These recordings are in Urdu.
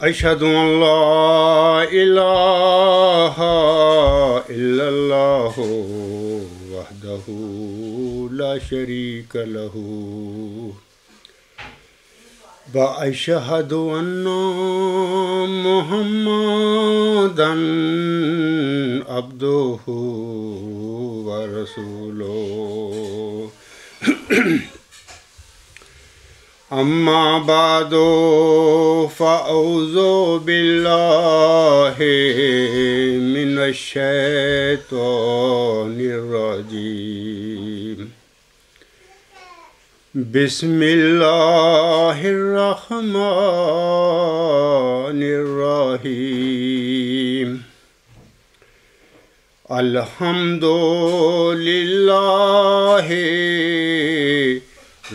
أشهد أن لا إله إلا الله وحده لا شريك له وأشهد أن محمدا عبده ورسوله أما بعد فأعوذ بالله من الشيطان الرجيم بسم الله الرحمن الرحيم الحمد لله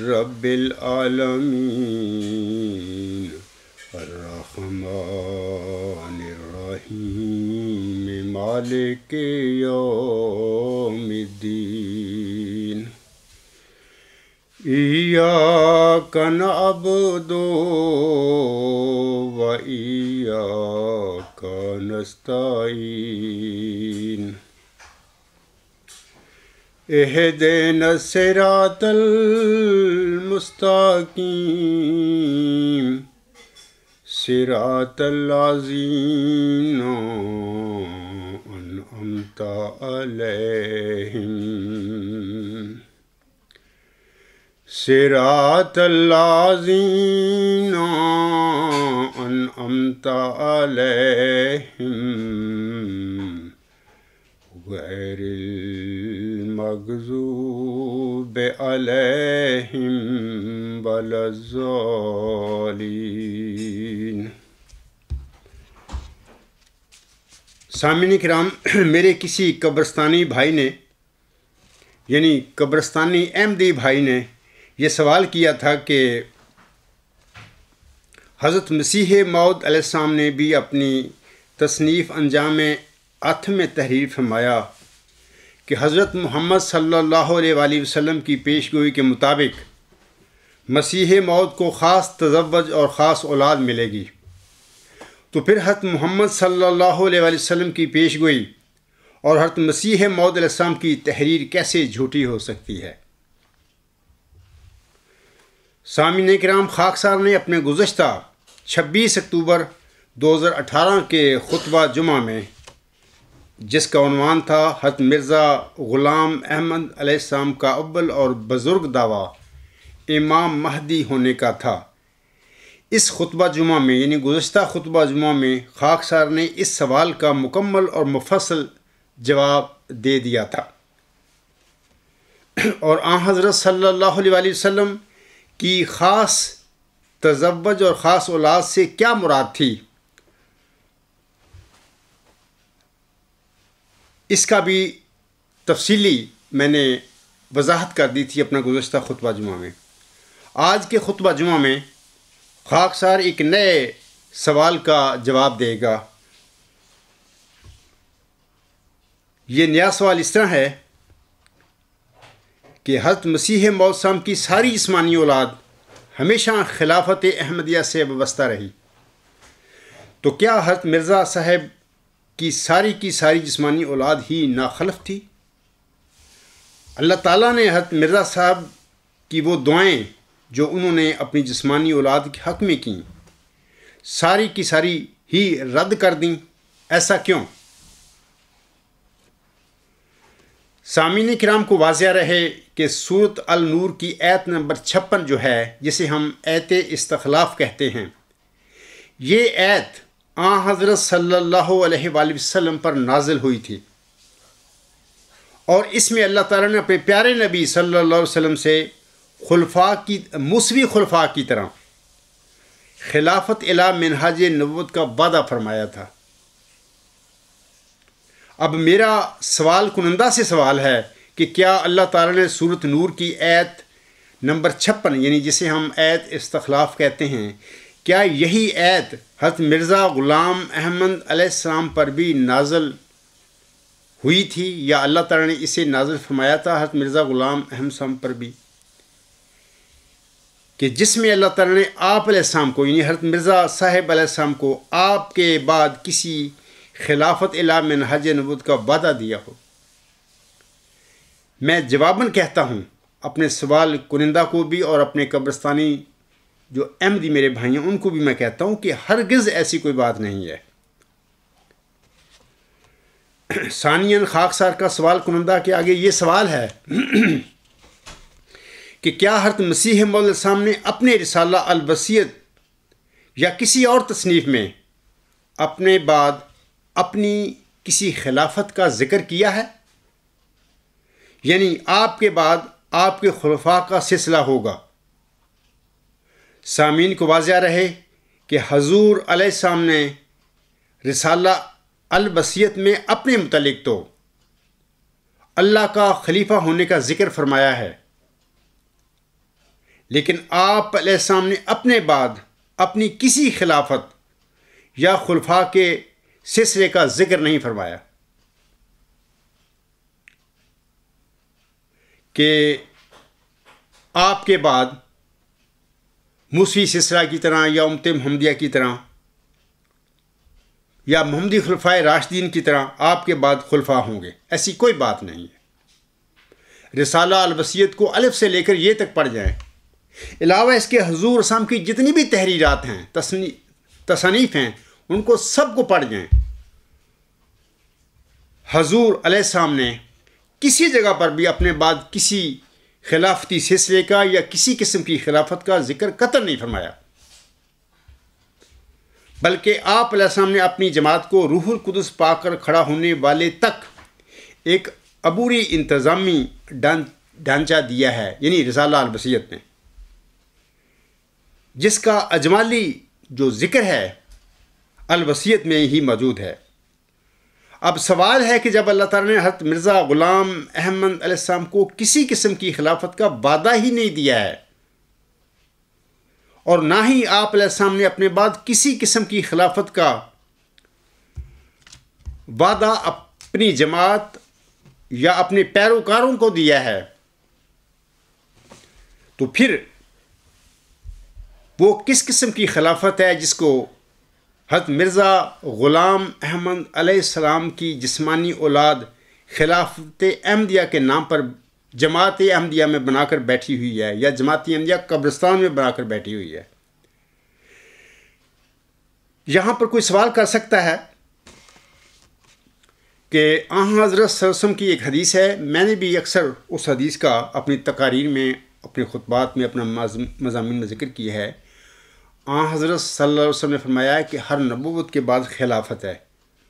رب العالمين الرحمن الرحيم مالك يوم الدين إياك نعبد وإياك نستعين اهدنا الصراط المستقيم صراط الذين أنعمت عليهم صراط الذين أنعمت عليهم غير المغضوب عليهم ولا الضالين۔ سامعین کرام، میرے کسی قبرستانی بھائی نے یعنی قبرستانی احمدی بھائی نے یہ سوال کیا تھا کہ حضرت مسیح موعود علیہ السلام نے بھی اپنی تصنیف انجام عتم میں تحریر فرمایا کہ حضرت محمد صلی اللہ علیہ وآلہ وسلم کی پیش گوئی کے مطابق مسیح موعود کو خاص تزوج اور خاص اولاد ملے گی، تو پھر حضرت محمد صلی اللہ علیہ وآلہ وسلم کی پیش گوئی اور حضرت مسیح موعود علیہ السلام کی تحریر کیسے جھوٹی ہو سکتی ہے؟ سامعین کرام، خاکسار نے اپنے گزشتہ 26 اکتوبر 2018 کے خطبہ جمعہ میں، جس کا عنوان تھا حضرت مرزا غلام احمد علیہ السلام کا اول اور بزرگ دعویٰ امام مہدی ہونے کا تھا، اس خطبہ جمعہ میں یعنی گزشتہ خطبہ جمعہ میں خاکسار نے اس سوال کا مکمل اور مفصل جواب دے دیا تھا، اور آن حضرت صلی اللہ علیہ وآلہ وسلم کی خاص تزوج اور خاص اولاد سے کیا مراد تھی، اس کا بھی تفصیلی میں نے وضاحت کر دی تھی اپنا گزشتہ خطبہ جمعہ میں۔ آج کے خطبہ جمعہ میں خاکسار ایک نئے سوال کا جواب دے گا۔ یہ نیا سوال اس طرح ہے کہ حضرت مسیح موعود صاحب کی ساری جسمانی اولاد ہمیشہ خلافت احمدیہ سے وابستہ رہی، تو کیا حضرت مرزا صاحب کی ساری جسمانی اولاد ہی ناخلف تھی؟ اللہ تعالیٰ نے حضرت مرزا صاحب کی وہ دعائیں جو انہوں نے اپنی جسمانی اولاد کے حق میں کیں ساری کی ساری ہی رد کر دیں، ایسا کیوں؟ سامعین کرام کو واضح رہے کہ سورۃ النور کی آیت نمبر 56 جو ہے، جسے ہم آیت استخلاف کہتے ہیں، یہ آیت آن حضرت صلی اللہ علیہ وآلہ وسلم پر نازل ہوئی تھی، اور اس میں اللہ تعالیٰ نے اپنے پیارے نبی صلی اللہ علیہ وسلم سے موسوی خلفاء کی طرح خلافت الی منہاج نبوت کا وعدہ فرمایا تھا۔ اب میرا سوال کنندہ سے سوال ہے کہ کیا اللہ تعالیٰ نے سورۃ نور کی آیت نمبر 56 یعنی جسے ہم آیت استخلاف کہتے ہیں، کیا یہی آیت حضرت مرزا غلام احمد علیہ السلام پر بھی نازل ہوئی تھی، یا اللہ تعالیٰ نے اسے نازل فرمایا تھا حضرت مرزا غلام احمد صاحب پر بھی؟ کہ جس میں اللہ تعالیٰ نے آپ علیہ السلام کو یعنی حضرت مرزا صاحب علیہ السلام کو آپ کے بعد کسی خلافت اعلی منہج نبوت کا وعدہ دیا ہو۔ میں جواباً کہتا ہوں اپنے سوال کنندہ کو بھی اور اپنے قبرستانی جو احمدی میرے بھائی ہیں ان کو بھی میں کہتا ہوں کہ ہرگز ایسی کوئی بات نہیں ہے۔ ثانیاً خاکسار کا سوال کنندہ کے آگے یہ سوال ہے کہ کیا حضرت مسیح موعود علیہ السلام نے اپنے رسالہ الوصیت یا کسی اور تصنیف میں اپنے بعد اپنی کسی خلافت کا ذکر کیا ہے؟ یعنی آپ کے بعد آپ کے خلفاء کا سلسلہ ہوگا۔ سامعین کو واضح رہے کہ حضور علیہ السلام نے رسالہ الوصیت میں اپنے متعلق تو اللہ کا خلیفہ ہونے کا ذکر فرمایا ہے، لیکن آپ علیہ السلام نے اپنے بعد اپنی کسی خلافت یا خلفاء کے سلسلے کا ذکر نہیں فرمایا کہ آپ کے بعد موسوی سلسلہ کی طرح یا امت محمدیہ کی طرح یا محمدی خلفائے راشدین کی طرح آپ کے بعد خلفاء ہوں گے۔ ایسی کوئی بات نہیں ہے۔ رسالہ الوصیت کو الف سے لے کر یہ تک پڑھ جائیں۔ علاوہ اس کے حضور اسلام کی جتنی بھی تحریرات ہیں، تصانیف ہیں، ان کو سب کو پڑھ جائیں۔ حضور علیہ السلام نے کسی جگہ پر بھی اپنے بعد کسی خلافتی سلسلے کا یا کسی قسم کی خلافت کا ذکر قطعاً نہیں فرمایا، بلکہ آپ علیہ السلام نے اپنی جماعت کو روح القدس پا کر کھڑا ہونے والے تک ایک عبوری انتظامی ڈھانچہ دیا ہے، یعنی رسالہ الوصیت میں، جس کا اجمالی جو ذکر ہے الوصیت میں ہی موجود ہے۔ اب سوال ہے کہ جب اللہ تعالیٰ نے حضرت مرزا غلام احمد علیہ السلام کو کسی قسم کی خلافت کا وعدہ ہی نہیں دیا ہے، اور نہ ہی آپ علیہ السلام نے اپنے بعد کسی قسم کی خلافت کا وعدہ اپنی جماعت یا اپنے پیروکاروں کو دیا ہے، تو پھر وہ کس قسم کی خلافت ہے جس کو حضرت مرزا غلام احمد علیہ السلام کی جسمانی اولاد خلافت احمدیہ کے نام پر جماعت احمدیہ میں بنا کر بیٹھی ہوئی ہے یا جماعت احمدیہ قبرستان میں بنا کر بیٹھی ہوئی ہے؟ یہاں پر کوئی سوال کر سکتا ہے کہ حضرت صلی اللہ علیہ وسلم کی ایک حدیث ہے، میں نے بھی اکثر اس حدیث کا اپنی تقاریر میں، اپنے خطبات میں، اپنا مضامین میں ذکر کیا ہے۔ حضرت صلی اللہ علیہ وسلم نے فرمایا ہے کہ ہر نبوت کے بعد خلافت ہے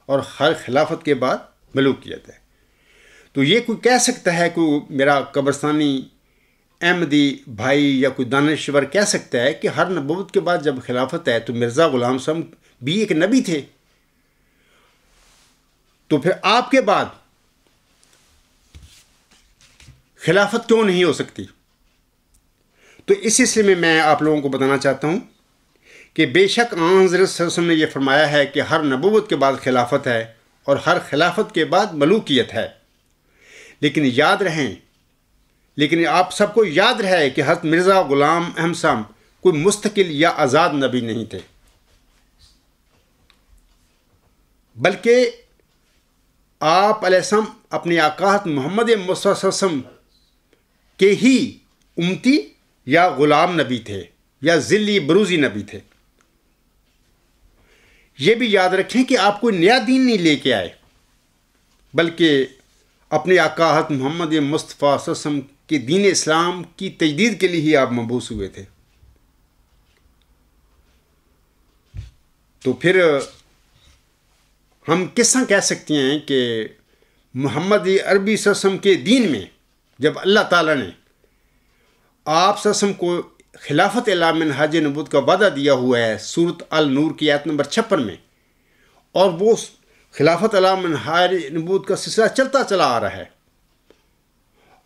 اور ہر خلافت کے بعد ملوکیت ہے۔ تو یہ کوئی کہہ سکتا ہے، کوئی میرا قبرستانی احمدی بھائی یا کوئی دانشور کہہ سکتا ہے کہ ہر نبوت کے بعد جب خلافت ہے تو مرزا غلام صاحب بھی ایک نبی تھے، تو پھر آپ کے بعد خلافت کیوں نہیں ہو سکتی؟ تو اس سلسلے میں آپ لوگوں کو بتانا چاہتا ہوں کہ بے شک حضرت صلی اللہ علیہ وسلم نے یہ فرمایا ہے کہ ہر نبوت کے بعد خلافت ہے اور ہر خلافت کے بعد ملوکیت ہے، لیکن آپ سب کو یاد رہے کہ حضرت مرزا غلام احمد صاحب کوئی مستقل یا آزاد نبی نہیں تھے، بلکہ آپ علیہ السلام اپنے آقا حضرت محمد مصطفیٰ صلی اللہ علیہ وسلم کے ہی امتی یا غلام نبی تھے یا ذلی بروزی نبی تھے۔ یہ بھی یاد رکھیں کہ آپ کوئی نیا دین نہیں لے کے آئے، بلکہ اپنے آقا حضرت محمد مصطفیٰ صلی اللہ علیہ وسلم کے دین اسلام کی تجدید کے لیے ہی آپ مبعوث ہوئے تھے۔ تو پھر ہم کس طرح کہہ سکتے ہیں کہ محمد عربی صلی اللہ علیہ وسلم کے دین میں جب اللہ تعالیٰ نے آپ صلی اللہ علیہ وسلم کو خلافت اعلی منہج نبوت کا وعدہ دیا ہوا ہے سورۃ النور کی آیت نمبر 56 میں، اور وہ خلافت اعلی منہج نبوت کا سلسلہ چلتا چلا آ رہا ہے،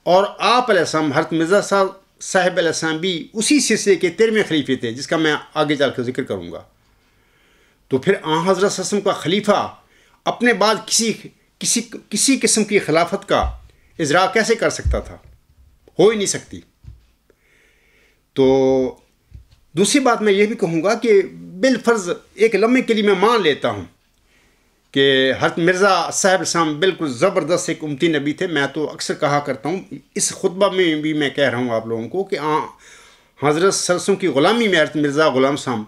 اور آپ علیہ السلام حضرت مرزا صاحب علیہ السلام بھی اسی سلسلے کے 13ویں خلیفے تھے، جس کا میں آگے چل کر ذکر کروں گا۔ تو پھر حضرت صلی اللہ علیہ وسلم کا خلیفہ اپنے بعد کسی قسم کی خلافت کا اجرا کیسے کر سکتا تھا؟ ہو ہی نہیں سکتی۔ تو دوسری بات میں یہ بھی کہوں گا کہ بالفرض ایک لمحے کے لیے میں مان لیتا ہوں کہ حضرت مرزا صاحب السلام بالکل زبردست ایک امتی نبی تھے. میں تو اکثر کہا کرتا ہوں، اس خطبہ میں بھی میں کہہ رہا ہوں آپ لوگوں کو کہ حضرت صلی اللہ علیہ وسلم کی غلامی میں حضرت مرزا غلام صاحب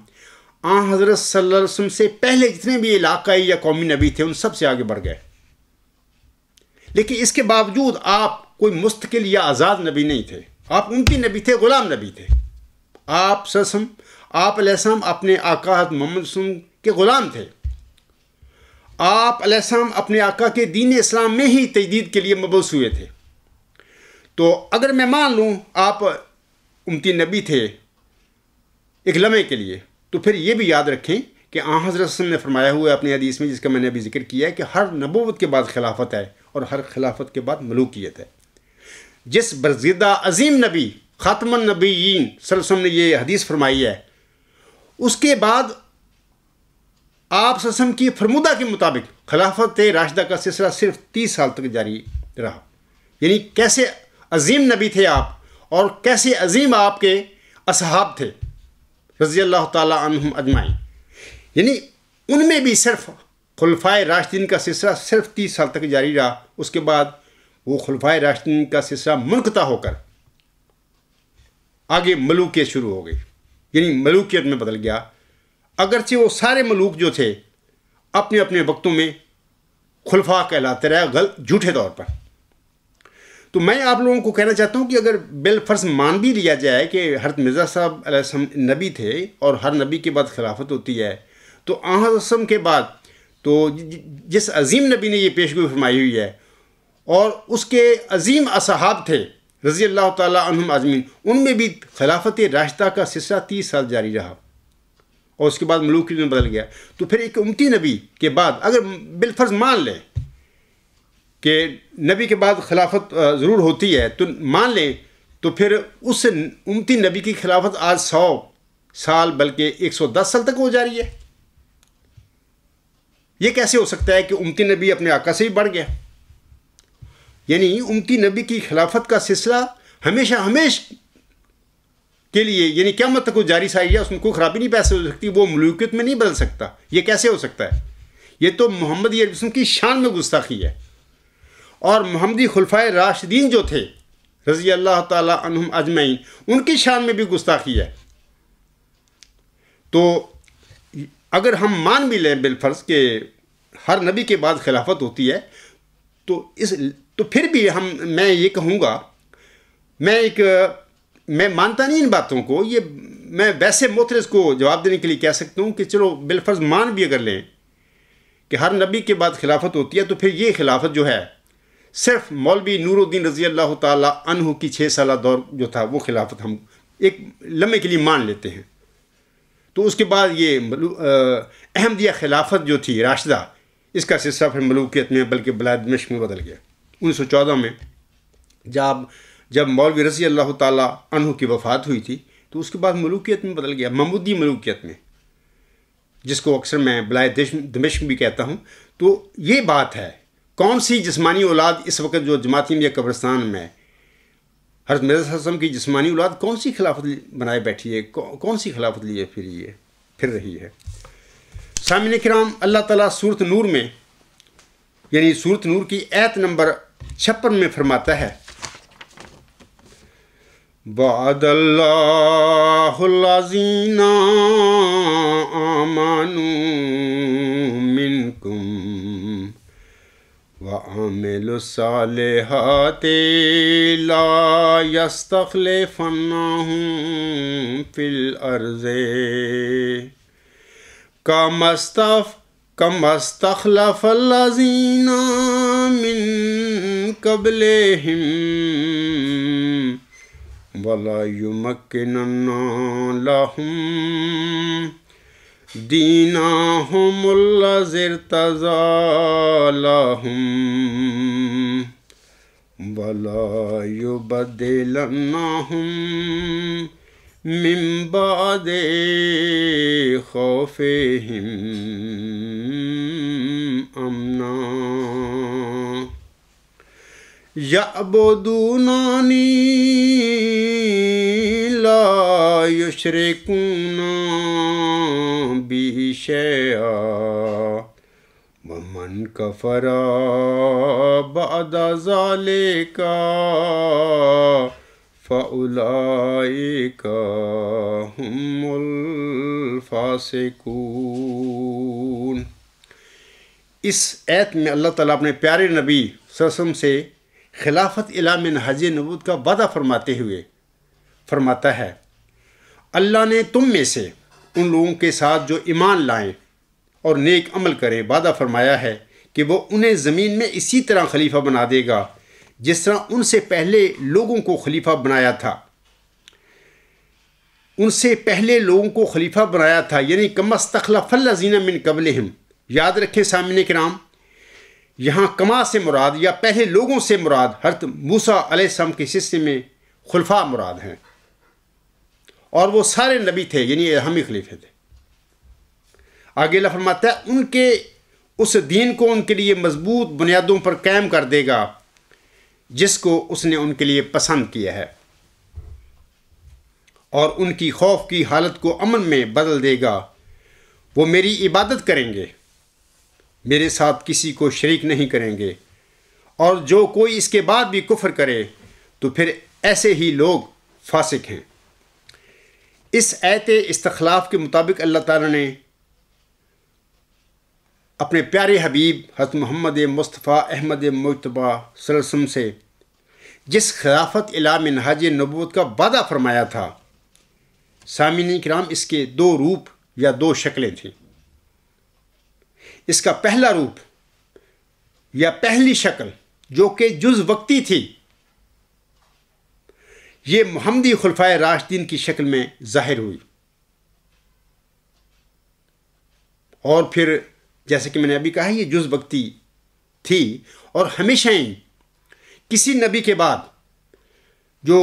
حضرت صلی اللہ علیہ وسلم سے پہلے جتنے بھی علاقائی یا قومی نبی تھے ان سب سے آگے بڑھ گئے. لیکن اس کے باوجود آپ کوئی مستقل یا آزاد نبی نہیں تھے، آپ امتی نبی تھے، غلام نبی تھے. آپ صلی اللہ علیہ وسلم، آپ علیہ السلام اپنے آقا حضرت محمد صلی اللہ علیہ وسلم کے غلام تھے. آپ علیہ السلام اپنے آقا کے دین اسلام میں ہی تجدید کے لیے مبعوث ہوئے تھے. تو اگر میں مان لوں آپ امتی نبی تھے ایک لمحے کے لیے، تو پھر یہ بھی یاد رکھیں کہ حضرت صلی اللہ علیہ وسلم نے فرمایا ہوا ہے اپنی حدیث میں، جس کا میں نے ابھی ذکر کیا ہے، کہ ہر نبوت کے بعد خلافت ہے اور ہر خلافت کے بعد ملوکیت ہے. جس برزیدہ عظیم نبی خاتم النبیین صلی اللہ علیہ وسلم نے یہ حدیث فرمائی ہے، اس کے بعد آپ صلی اللہ علیہ وسلم کی فرمودہ کے مطابق خلافت راشدہ کا سلسلہ صرف 30 سال تک جاری رہا. یعنی کیسے عظیم نبی تھے آپ، اور کیسے عظیم آپ کے اصحاب تھے رضی اللہ تعالیٰ عنہم اجمعین. یعنی ان میں بھی صرف خلفائے راشدین کا سلسلہ صرف 30 سال تک جاری رہا. اس کے بعد وہ خلفائے راشدین کا سلسلہ منقطع ہو کر آگے ملوکیت شروع ہو گئی، یعنی ملوکیت میں بدل گیا. اگرچہ وہ سارے ملوک جو تھے اپنے اپنے وقتوں میں خلفاء کہلاتے رہے جھوٹے طور پر. تو میں آپ لوگوں کو کہنا چاہتا ہوں کہ اگر بالفرض مان بھی لیا جائے کہ حضرت مرزا صاحب علیہ السلام نبی تھے اور ہر نبی کے بعد خلافت ہوتی ہے، تو حضرت وسلم کے بعد تو جس عظیم نبی نے یہ پیشگوئی فرمائی ہوئی ہے اور اس کے عظیم اصحاب تھے رضی اللہ تعالیٰ عنہم اجمعین، ان میں بھی خلافت راشدہ کا سلسلہ 30 سال جاری رہا اور اس کے بعد ملوکیت میں بدل گیا. تو پھر ایک امتی نبی کے بعد اگر بالفرض مان لیں کہ نبی کے بعد خلافت ضرور ہوتی ہے تو مان لیں، تو پھر اس امتی نبی کی خلافت آج 100 سال بلکہ 110 سال تک ہو جا رہی ہے. یہ کیسے ہو سکتا ہے کہ امتی نبی اپنے آقا سے بھی بڑھ گیا؟ یعنی امتی نبی کی خلافت کا سلسلہ ہمیشہ کے لیے، یعنی قیامت تک وہ جاری ساری ہے، اس میں کوئی خرابی نہیں پیسے ہو سکتی، وہ ملوکیت میں نہیں بدل سکتا. یہ کیسے ہو سکتا ہے؟ یہ تو محمدی علیہ السلام کی شان میں گستاخی ہے. اور محمدی خلفائے راشدین جو تھے رضی اللہ تعالیٰ عنہم اجمعین، ان کی شان میں بھی گستاخی ہے. تو اگر ہم مان بھی لیں بالفرض کہ ہر نبی کے بعد خلافت ہوتی ہے، تو پھر بھی میں یہ کہوں گا، میں مانتا نہیں ان باتوں کو، یہ میں ویسے معترض کو جواب دینے کے لیے کہہ سکتا ہوں کہ چلو بالفرض مان بھی اگر لیں کہ ہر نبی کے بعد خلافت ہوتی ہے، تو پھر یہ خلافت جو ہے صرف مولوی نور الدین رضی اللہ تعالیٰ عنہ کی 6 سالہ دور جو تھا وہ خلافت ہم ایک لمحے کے لیے مان لیتے ہیں. تو اس کے بعد یہ احمدیہ خلافت جو تھی راشدہ، اس کا سلسلہ پھر ملوکیت میں بلکہ بلاد دمشق میں بدل گیا. 1914 میں جب مولوی رضی اللہ تعالیٰ عنہ کی وفات ہوئی تھی تو اس کے بعد ملوکیت میں بدل گیا، محمودی ملوکیت میں، جس کو اکثر میں بلاد دمشق بھی کہتا ہوں. تو یہ بات ہے، کون سی جسمانی اولاد اس وقت جو جماعتیم یا قبرستان میں حضرت مرزا صلی اللہ علیہ وسلم کی جسمانی اولاد کون سی خلافت بنائے بیٹھی ہے، کون سی خلافت لیے پھر رہی ہے. سامعین کرام، اللہ تعالیٰ سورۃ نور میں، یعنی سورۃ نور کی آیت نمبر 56 میں فرماتا ہے، وعد اللہ الذین آمنوا منکم وعملوا الصالحات لا يستخلفنهم في الأرض كما استخلف الذين من قبلهم ولا يمكنن لهم دینہم الذی ارتضی لہم ولا یبدلنہم من بعد خوفہم امنا یعبدوننی لا یشرکون بہ شیئا ومن کفر بعد ذلک فَأُولَئِكَ هُمُ الْفَاسِقُونَ۔ اس آیت میں اللہ تعالیٰ اپنے پیارے نبی صلی اللہ علیہ وسلم سے خلافت الی منہاج نبوت کا وعدہ فرماتے ہوئے فرماتا ہے، اللہ نے تم میں سے ان لوگوں کے ساتھ جو ایمان لائیں اور نیک عمل کریں وعدہ فرمایا ہے کہ وہ انہیں زمین میں اسی طرح خلیفہ بنا دے گا جس طرح ان سے پہلے لوگوں کو خلیفہ بنایا تھا۔ ان سے پہلے لوگوں کو خلیفہ بنایا تھا، یعنی کما استخلف الذین من قبلہم۔ یاد رکھیں سامعین کرام، یہاں کما سے مراد یا پہلے لوگوں سے مراد حضرت موسیٰ علیہ السلام کے سلسلے میں خلفاء مراد ہیں، اور وہ سارے نبی تھے، یعنی ہم ہی خلیفے تھے۔ آگے اللہ فرماتا ہے ان کے اس دین کو ان کے لیے مضبوط بنیادوں پر قائم کر دے گا جس کو اس نے ان کے لیے پسند کیا ہے، اور ان کی خوف کی حالت کو امن میں بدل دے گا۔ وہ میری عبادت کریں گے، میرے ساتھ کسی کو شریک نہیں کریں گے، اور جو کوئی اس کے بعد بھی کفر کرے تو پھر ایسے ہی لوگ فاسق ہیں۔ اس آیت استخلاف کے مطابق اللہ تعالیٰ نے اپنے پیارے حبیب حضرت محمد مصطفیٰ احمد مجتبیٰ صلی اللہ علیہ وسلم سے جس خلافت الی منہاج نبوت کا وعدہ فرمایا تھا، سامعین کرام، اس کے دو روپ یا دو شکلیں تھیں۔ اس کا پہلا روپ یا پہلی شکل جو کہ جز وقتی تھی، یہ محمدی خلفائے راشدین کی شکل میں ظاہر ہوئی، اور پھر جیسے کہ میں نے ابھی کہا یہ جز وقتی تھی، اور ہمیشہ ہی کسی نبی کے بعد جو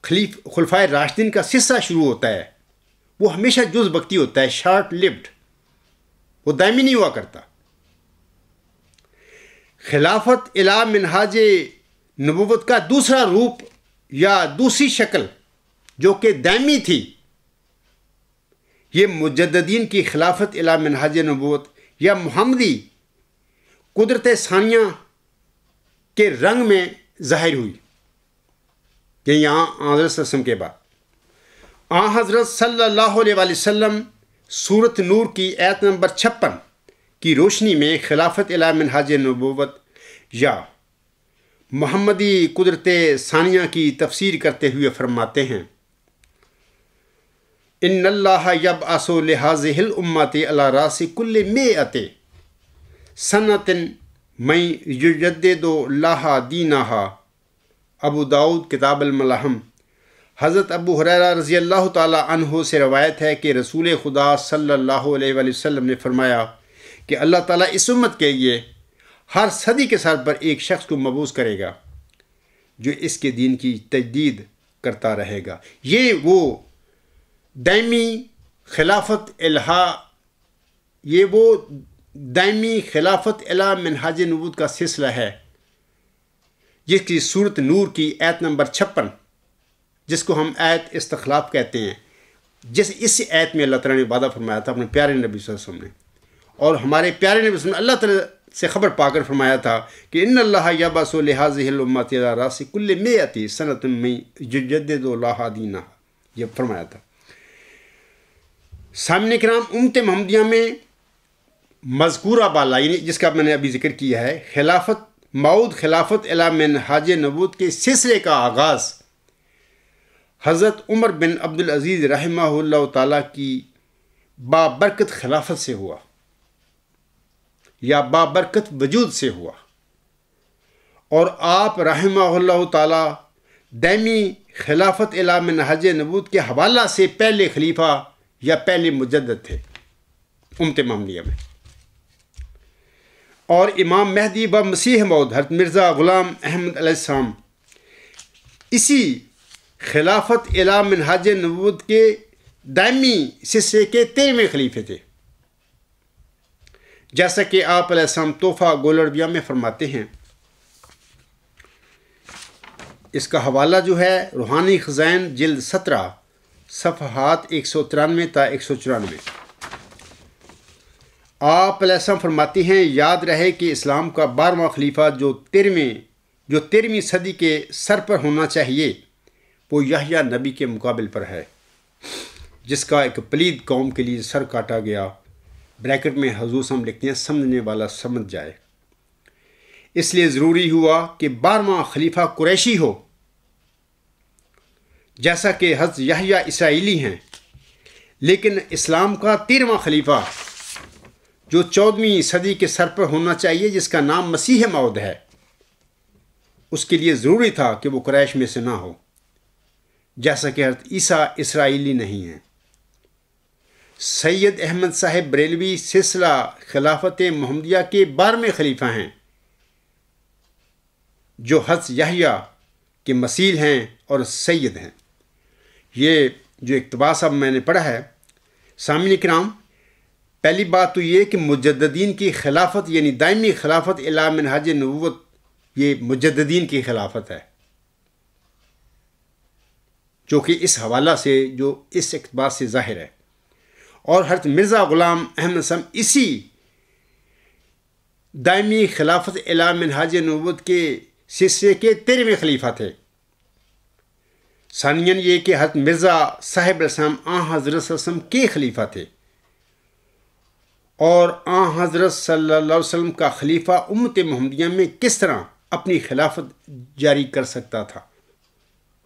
خلفائے راشدین کا سلسلہ شروع ہوتا ہے وہ ہمیشہ جز وقتی ہوتا ہے، شارٹ لیوڈ، وہ دائمی نہیں ہوا کرتا۔ خلافت الی منہاج نبوت کا دوسرا روپ یا دوسری شکل جو کہ دائمی تھی، یہ مجددین کی خلافت الی منہاج نبوت یا محمدی قدرت ثانیہ کے رنگ میں ظاہر ہوئی، کہ یہاں حضرت صلی اللہ علیہ وسلم کے بعد حضرت صلی اللہ علیہ وآلہ وسلم سورۃ نور کی آیت نمبر 56 کی روشنی میں خلافت الی منہاج نبوت یا محمدی قدرت ثانیہ کی تفسیر کرتے ہوئے فرماتے ہیں، ان اللہ یبعث لہذہ الامۃ علی راس کل مئۃ سنۃ من یجدد لہا دینہا۔ ابو داؤد کتاب الملاحم۔ حضرت ابو ہریرہ رضی اللہ تعالی عنہ سے روایت ہے کہ رسول خدا صلی اللہ علیہ وآلہ وسلم نے فرمایا کہ اللہ تعالیٰ اس امت کے لیے ہر صدی کے سر پر ایک شخص کو مبعوث کرے گا جو اس کے دین کی تجدید کرتا رہے گا۔ یہ وہ دائمی خلافت الی منہاج نبوت کا سلسلہ ہے جس کی سورۃ نور کی آیت نمبر 56، جس کو ہم آیت استخلاف کہتے ہیں، اس آیت میں اللہ تعالیٰ نے وعدہ فرمایا تھا اپنے پیارے نبی صلی اللہ علیہ وسلم نے، اور ہمارے پیارے نبی صلی اللہ علیہ وسلم نے اللہ تعالیٰ سے خبر پا کر فرمایا تھا کہ ان اللہ یبعث لہذہ الامۃ علی راس کل مئۃ سنۃ من یجدد لہا دینہا، یہ فرمایا تھا۔ سامعین کرام، امت محمدیہ میں مذکورہ بالا، یعنی جس کا میں نے ابھی ذکر کیا ہے، خلافت الی منہاج نبوت کے سلسلے کا آغاز حضرت عمر بن عبدالعزیز رحمہ اللہ تعالیٰ کی بابرکت خلافت سے ہوا یا بابرکت وجود سے ہوا، اور آپ رحمہ اللہ تعالیٰ دائمی خلافت الی منہاج نبوت کے حوالہ سے پہلے خلیفہ یا پہلے مجدد تھے امت محمدیہ میں، اور امام مہدی و مسیح موعود حضرت مرزا غلام احمد علیہ السلام اسی خلافت الی منہاج نبوت کے دائمی سلسلے کے 13ویں خلیفے تھے، جیسا کہ آپ علیہ السلام تحفہ گولڑویہ میں فرماتے ہیں۔ اس کا حوالہ جو ہے روحانی خزائن جلد 17 صفحات 193 تا 194۔ آپ علیہ السلام فرماتے ہیں، یاد رہے کہ اسلام کا 12واں خلیفہ جو 13ویں صدی کے سر پر ہونا چاہیے وہ یحییٰ نبی کے مقابل پر ہے، جس کا ایک پلید قوم کے لیے سر کاٹا گیا۔ بریکٹ میں حضور صلی اللہ علیہ وسلم لکھتے ہیں، سمجھنے والا سمجھ جائے۔ اس لیے ضروری ہوا کہ 12واں خلیفہ قریشی ہو، جیسا کہ حضرت یحییٰ اسرائیلی ہیں، لیکن اسلام کا 13واں خلیفہ جو 14ویں صدی کے سر پر ہونا چاہیے، جس کا نام مسیح موعود ہے، اس کے لیے ضروری تھا کہ وہ قریش میں سے نہ ہو، جیسا کہ حضرت عیسیٰ اسرائیلی نہیں ہیں۔ سید احمد صاحب بریلوی سلسلہ خلافت محمدیہ کے 12ویں خلیفہ ہیں، جو حضرت یحییٰ کے مثیل ہیں اور سید ہیں۔ یہ جو اقتباس اب میں نے پڑھا ہے، سامعین کرام، پہلی بات تو یہ کہ مجددین کی خلافت یعنی دائمی خلافت الی منہاج نبوت، یہ مجددین کی خلافت ہے، جو کہ اس حوالہ سے، جو اس اقتباس سے ظاہر ہے۔ اور حضرت مرزا غلام احمد صاحب اسی دائمی خلافت الی منہاج نبوت کے سلسلے کے 13ویں خلیفہ تھے۔ ثانیاً یہ کہ حضرت مرزا صاحب علیہ السلام حضرت صلی اللہ علیہ وسلم کے خلیفہ تھے، اور حضرت صلی اللہ علیہ وسلم کا خلیفہ امت محمدیہ میں کس طرح اپنی خلافت جاری کر سکتا تھا؟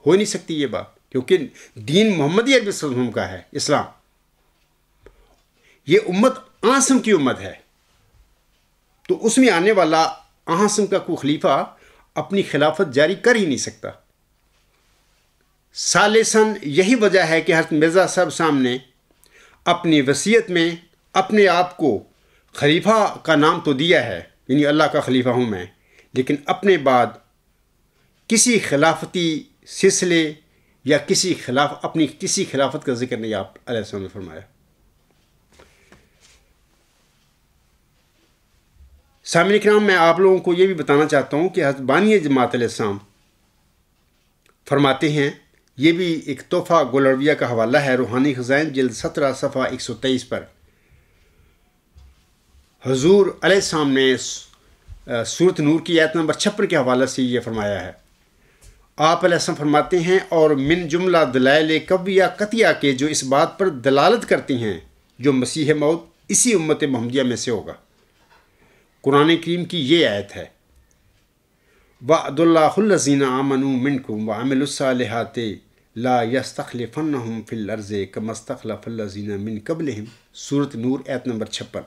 ہو نہیں سکتی یہ بات، کیونکہ دین محمدی عربی صلی اللہ علیہ وسلم کا ہے، اسلام۔ یہ امت آسم کی امت ہے، تو اس میں آنے والا آسم کا کوئی خلیفہ اپنی خلافت جاری کر ہی نہیں سکتا۔ ثالثاً یہی وجہ ہے کہ حضرت مرزا صاحب سامنے اپنی وصیت میں اپنے آپ کو خلیفہ کا نام تو دیا ہے، یعنی اللہ کا خلیفہ ہوں میں، لیکن اپنے بعد کسی خلافتی سلسلے یا اپنی کسی خلافت کا ذکر نہیں آپ علیہ السلام نے فرمایا۔ سامعین کرام، میں آپ لوگوں کو یہ بھی بتانا چاہتا ہوں کہ حضرت بانی جماعت علیہ السلام فرماتے ہیں، یہ بھی ایک تحفہ گولرویہ کا حوالہ ہے، روحانی خزائن جلد 17 صفحہ 123 پر۔ حضور علیہ السلام نے سورۃ نور کی آیت نمبر 56 کے حوالے سے یہ فرمایا ہے۔ آپ علیہ السلام فرماتے ہیں، اور من جملہ دلائل قویہ قطعیہ کے جو اس بات پر دلالت کرتی ہیں جو مسیح موعود اسی امت محمدیہ میں سے ہوگا۔ قرآن کریم کی یہ آیت ہے، وعد اللہ الذین آمنوا منکم وعملوا الصالحات لا یستخلفنہم فی الارض کما استخلف الذین من قبلہم، سورۃ نور آیت نمبر 56۔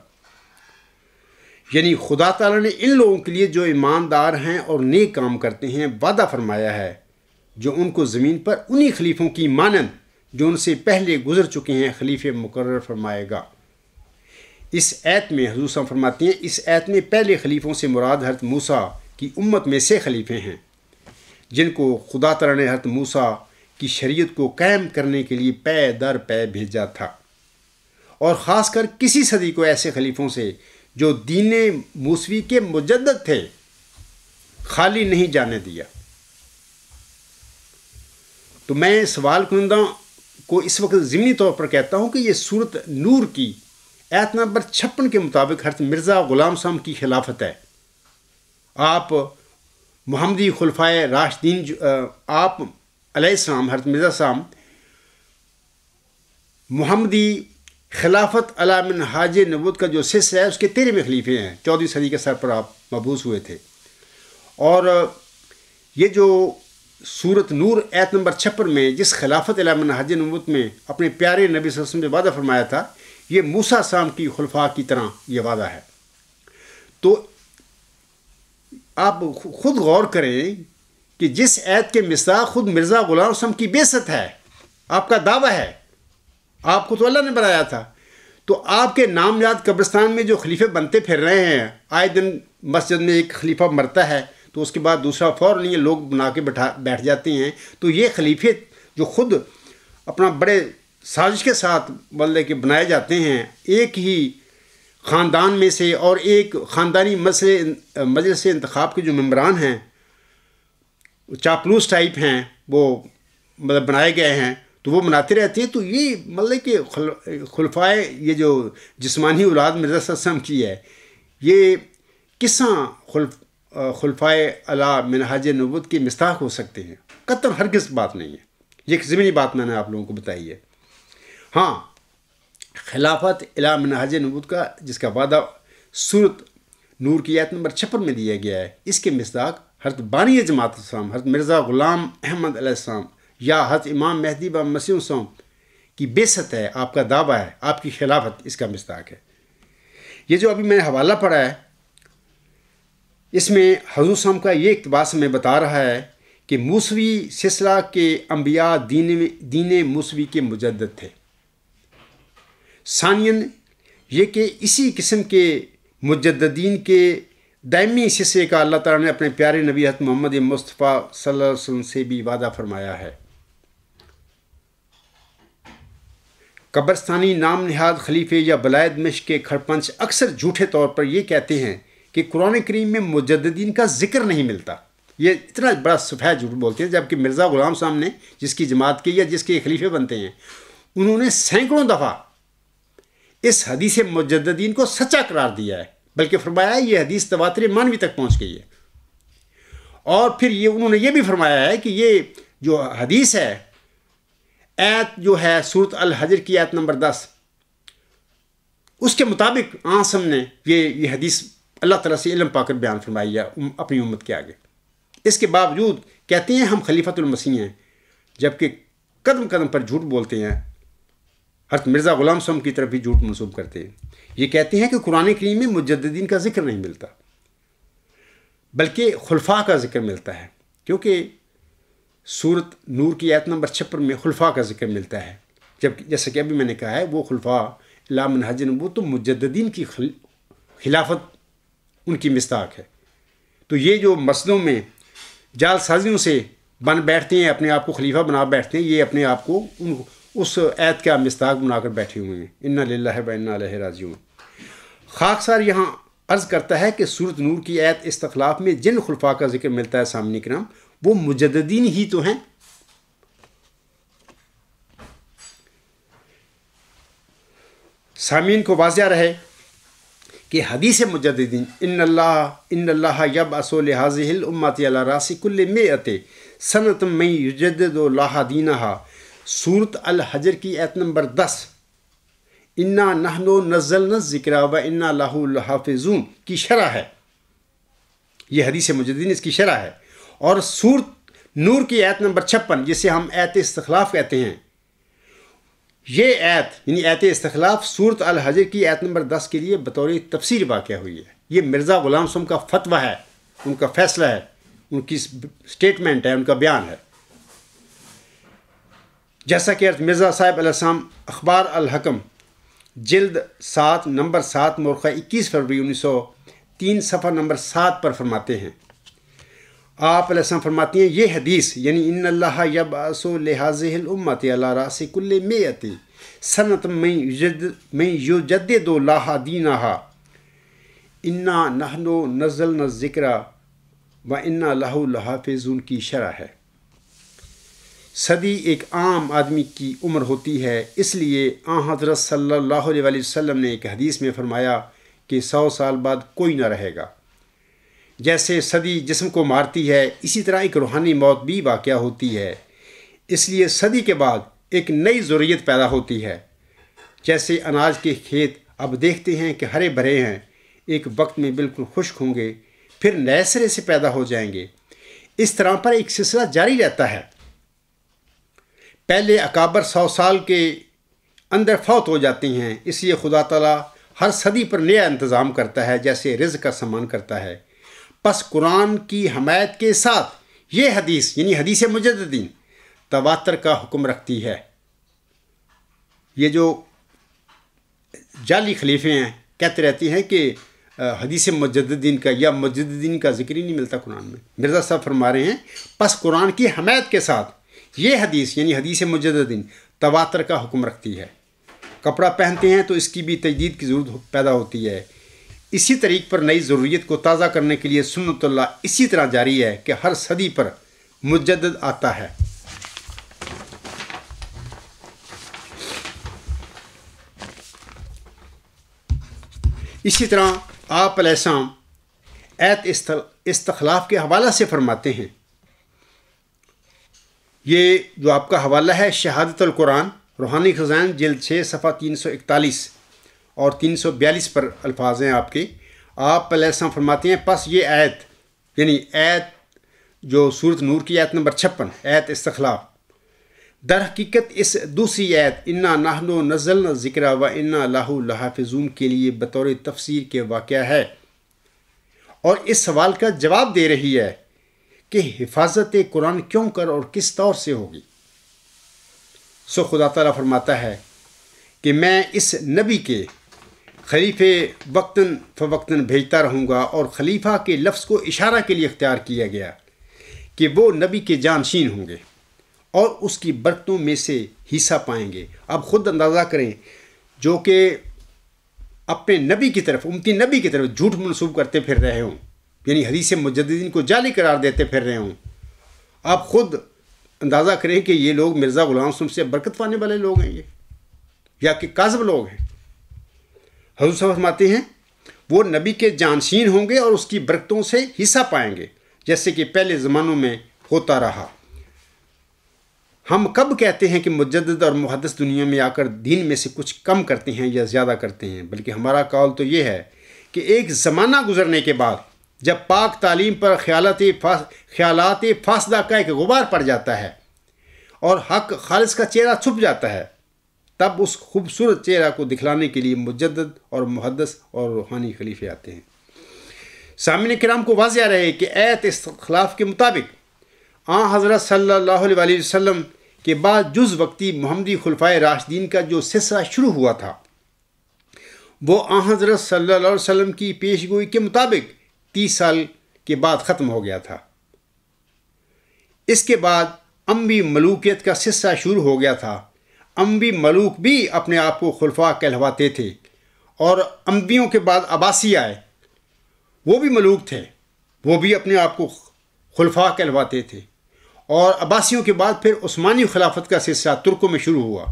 یعنی خدا تعالیٰ نے ان لوگوں کے لیے جو ایماندار ہیں اور نیک کام کرتے ہیں وعدہ فرمایا ہے، جو ان کو زمین پر انہی خلیفوں کی مانند جو ان سے پہلے گزر چکے ہیں خلیفے مقرر فرمائے گا۔ اس آیت میں حضور صلی اللہ علیہ وسلم فرماتے ہیں، اس آیت میں پہلے خلیفوں سے مراد حضرت موسیٰ کی امت میں سے خلیفے ہیں، جن کو خدا تعالیٰ نے حضرت موسیٰ کی شریعت کو قائم کرنے کے لیے پے در پے بھیجا تھا، اور خاص کر کسی صدی کو ایسے خلیفوں سے جو دین موسوی کے مجدد تھے خالی نہیں جانے دیا۔ تو میں سوال کنندہ کو اس وقت ضمنی طور پر کہتا ہوں کہ یہ سورۃ نور کی آیت نمبر 56 کے مطابق حضرت مرزا غلام صاحب کی خلافت ہے۔ آپ محمدی خلفائے راشدین، آپ علیہ السلام حضرت مرزا صاحب محمدی خلافت علی منہاج نبوت کا جو سلسلہ ہے اس کے 13ویں خلیفے ہیں، 14ویں صدی کے سر پر آپ مبعوث ہوئے تھے۔ اور یہ جو سورۃ نور آیت نمبر 56 میں جس خلافت علی منہاج نبوت میں اپنے پیارے نبی صلی اللہ علیہ وسلم نے وعدہ فرمایا تھا، یہ موسیٰ صاحب کی خلفاء کی طرح یہ وعدہ ہے۔ تو آپ خود غور کریں کہ جس آیت کے مصداق خود مرزا غلام صاحب کی بعثت ہے، آپ کا دعویٰ ہے، آپ کو تو اللہ نے بنایا تھا، تو آپ کے نام یاد قبرستان میں جو خلیفے بنتے پھر رہے ہیں، آئے دن مسجد میں ایک خلیفہ مرتا ہے تو اس کے بعد دوسرا فوراً یہ لوگ بنا کے بیٹھ جاتے ہیں، تو یہ خلیفے جو خود اپنا بڑے سازش کے ساتھ مطلب کہ بنائے جاتے ہیں، ایک ہی خاندان میں سے، اور ایک خاندانی مجلس انتخاب کے جو ممبران ہیں چاپلوس ٹائپ ہیں، وہ مطلب بنائے گئے ہیں، تو وہ مناتے رہتے ہیں. تو یہ مطلب کہ خلفائے یہ جو جسمانی اولاد مرزا صلی اللہ علیہ وسلم کی ہے، یہ کساں خلفائے علی منہاج نبوت کی مستاق ہو سکتے ہیں؟ قطعاً ہرگز بات نہیں ہے. یہ ایک ضمنی بات میں نے آپ لوگوں کو بتائی ہے. ہاں، خلافت علی منہاج نبوت کا جس کا وعدہ سورت نور کی آیت نمبر 56 میں دیا گیا ہے، اس کے مصداق حضرت بانی جماعت اسلام حضرت مرزا غلام احمد علیہ السلام یا حضرت امام مہدی و مسیح السلام کی بعثت ہے، آپ کا دعویٰ ہے، آپ کی خلافت اس کا مصداق ہے. یہ جو ابھی میں نے حوالہ پڑھا ہے، اس میں حضور صاحب کا یہ اقتباس میں بتا رہا ہے کہ موسوی سلسلہ کے انبیاء دین موسوی کے مجدد تھے. ثانیاً یہ کہ اسی قسم کے مجددین کے دائمی سلسلے کا اللہ تعالیٰ نے اپنے پیارے نبی حضرت محمد مصطفیٰ صلی اللہ علیہ وسلم سے بھی وعدہ فرمایا ہے. قبرستانی نام نہاد خلیفے یا بلائے دمشق کے کھڑپنچ اکثر جھوٹے طور پر یہ کہتے ہیں کہ قرآن کریم میں مجددین کا ذکر نہیں ملتا. یہ اتنا بڑا سفید جھوٹ بولتے ہیں، جبکہ مرزا غلام صاحب نے جس کی جماعت کی یا جس کے خلیفے بنتے ہیں، انہوں نے سینکڑوں دفعہ اس حدیث مجددین کو سچا قرار دیا ہے، بلکہ فرمایا ہے یہ حدیث تواتر مانوی تک پہنچ گئی ہے. اور پھر یہ انہوں نے یہ بھی فرمایا ہے کہ یہ جو حدیث ہے، آیت جو ہے سورت الحجر کی آیت نمبر 10، اس کے مطابق آنسم نے یہ حدیث اللہ تعالیٰ سے علم پا کر بیان فرمائی ہے اپنی امت کے آگے. اس کے باوجود کہتے ہیں ہم خلیفۃ المسیح ہیں، جبکہ قدم قدم پر جھوٹ بولتے ہیں. حضرت مرزا غلام صاحب کی طرف بھی جھوٹ منسوب کرتے ہیں. یہ کہتے ہیں کہ قرآن کریم میں مجددین کا ذکر نہیں ملتا، بلکہ خلفاء کا ذکر ملتا ہے، کیونکہ سورت نور کی آیت نمبر 56 میں خلفاء کا ذکر ملتا ہے. جیسا کہ ابھی میں نے کہا ہے، وہ خلفاء الی منہاج نبوت تو مجددین کی خلافت ان کی مصداق ہے. تو یہ جو مسجدوں میں جال سازیوں سے بن بیٹھتے ہیں، اپنے آپ کو خلیفہ بنا بیٹھتے ہیں، یہ اپنے آپ کو اس آیت کا مصداق بنا کر بیٹھے ہوئے ہیں. انا للہ و انا الیہ راجعون. خاکسار یہاں عرض کرتا ہے کہ سورت نور کی آیت استخلاف میں جن خلفاء کا ذکر ملتا ہے سامعین کرام، وہ مجددین ہی تو ہیں. سامعین کو واضح رہے کہ حدیث مجددین ان اللہ یبعث لہذہ الامۃ علی راس کل مئۃ سنۃ من یجدد لہا دینہا، سورت الحجر کی آیت نمبر 10، انا نحن نزلنا الذکر و انا لہ لحافظون کی شرح ہے. یہ حدیث مجددین اس کی شرح ہے. اور سورت نور کی آیت نمبر 56 جسے ہم آیت استخلاف کہتے ہیں، یہ آیت یعنی آیت استخلاف سورت الحجر کی آیت نمبر 10 کے لیے بطور تفسیر واقع ہوئی ہے. یہ مرزا غلام صاحب کا فتویٰ ہے، ان کا فیصلہ ہے، ان کی سٹیٹمنٹ ہے، ان کا بیان ہے. جیسا کہ مرزا صاحب علیہ السلام اخبار الحکم جلد 7 نمبر 7 مورخہ 21 فروری 1903 صفحہ نمبر 7 پر فرماتے ہیں. آپ علیہ السلام فرماتی ہیں یہ حدیث یعنی ان اللہ یبعث لہذہ الامۃ علی راس کل مئۃ سنۃ من یجدد لہا دینہا انا نحن نزلنا الذکر و انا لہ لحافظون کی شرح ہے. صدی ایک عام آدمی کی عمر ہوتی ہے، اس لیے حضرت صلی اللہ علیہ وسلم نے ایک حدیث میں فرمایا کہ 100 سال بعد کوئی نہ رہے گا. جیسے صدی جسم کو مارتی ہے، اسی طرح ایک روحانی موت بھی واقع ہوتی ہے. اس لیے صدی کے بعد ایک نئی ضروریت پیدا ہوتی ہے. جیسے اناج کے کھیت اب دیکھتے ہیں کہ ہرے بھرے ہیں، ایک وقت میں بالکل خشک ہوں گے، پھر نئے سرے سے پیدا ہو جائیں گے. اس طرح پر ایک سلسلہ جاری رہتا ہے. پہلے اکابر 100 سال کے اندر فوت ہو جاتے ہیں، اس لیے خدا تعالیٰ ہر صدی پر نیا انتظام کرتا ہے، جیسے رزق کا سامان کرتا ہے. پس قرآن کی حمایت کے ساتھ یہ حدیث یعنی حدیث مجددین تواتر کا حکم رکھتی ہے. یہ جو جعلی خلیفے ہیں کہتے رہتے ہیں کہ حدیث مجددین کا یا مجددین کا ذکر ہی نہیں ملتا قرآن میں. مرزا صاحب فرما رہے ہیں پس قرآن کی حمایت کے ساتھ یہ حدیث یعنی حدیث مجددین تواتر کا حکم رکھتی ہے. کپڑا پہنتے ہیں تو اس کی بھی تجدید کی ضرورت پیدا ہوتی ہے. اسی طریق پر نئی ضروریت کو تازہ کرنے کے لیے سنت اللہ اسی طرح جاری ہے کہ ہر صدی پر مجدد آتا ہے. اسی طرح آپ علیہ السلام ایت استخلاف کے حوالہ سے فرماتے ہیں. یہ جو آپ کا حوالہ ہے شہادت القرآن روحانی خزائن جلد 6 صفحہ 341 اور 342 پر الفاظ ہیں آپ کے. آپ علیہ السلام فرماتے ہیں پس یہ آیت یعنی آیت جو سورۃ نور کی آیت نمبر 56 آیت استخلاف در حقیقت اس دوسری آیت انا نحن نزلنا ذکر و انا لہ لحافظون کے لیے بطور تفسیر کے واقعہ ہے اور اس سوال کا جواب دے رہی ہے کہ حفاظت قرآن کیوں کر اور کس طور سے ہوگی. سو خدا تعالیٰ فرماتا ہے کہ میں اس نبی کے خلیفے وقتاً فوقتاً بھیجتا رہوں گا، اور خلیفہ کے لفظ کو اشارہ کے لیے اختیار کیا گیا کہ وہ نبی کے جانشین ہوں گے اور اس کی برکتوں میں سے حصہ پائیں گے. اب خود اندازہ کریں جو کہ اپنے نبی کی طرف امتی نبی کی طرف جھوٹ منسوب کرتے پھر رہے ہوں، یعنی حدیث مجددین کو جعلی قرار دیتے پھر رہے ہوں. آپ خود اندازہ کریں کہ یہ لوگ مرزا غلام حسن سے برکت پانے والے لوگ ہیں یہ یا کہ کاذب لوگ ہیں. حضور صاحب فرماتے ہیں وہ نبی کے جانشین ہوں گے اور اس کی برکتوں سے حصہ پائیں گے جیسے کہ پہلے زمانوں میں ہوتا رہا. ہم کب کہتے ہیں کہ مجدد اور محدث دنیا میں آ کر دین میں سے کچھ کم کرتے ہیں یا زیادہ کرتے ہیں، بلکہ ہمارا قول تو یہ ہے کہ ایک زمانہ گزرنے کے بعد جب پاک تعلیم پر خیالات فاسدہ کا ایک غبار پڑ جاتا ہے اور حق خالص کا چہرہ چھپ جاتا ہے، تب اس خوبصورت چہرہ کو دکھلانے کے لیے مجدد اور محدث اور روحانی خلیفے آتے ہیں. سامعین کرام کو واضح رہے کہ ایت استخلاف کے مطابق حضرت صلی اللہ علیہ وسلم کے بعد جز وقتی محمدی خلفائے راشدین کا جو سلسلہ شروع ہوا تھا وہ حضرت صلی اللہ علیہ وسلم کی پیش گوئی کے مطابق 30 سال کے بعد ختم ہو گیا تھا. اس کے بعد اموی ملوکیت کا سلسلہ شروع ہو گیا تھا. اموی ملوک بھی اپنے آپ کو خلفاء کہلواتے تھے، اور امویوں کے بعد عباسی آئے، وہ بھی ملوک تھے، وہ بھی اپنے آپ کو خلفاء کہلواتے تھے. اور عباسیوں کے بعد پھر عثمانی خلافت کا سلسلہ ترکوں میں شروع ہوا،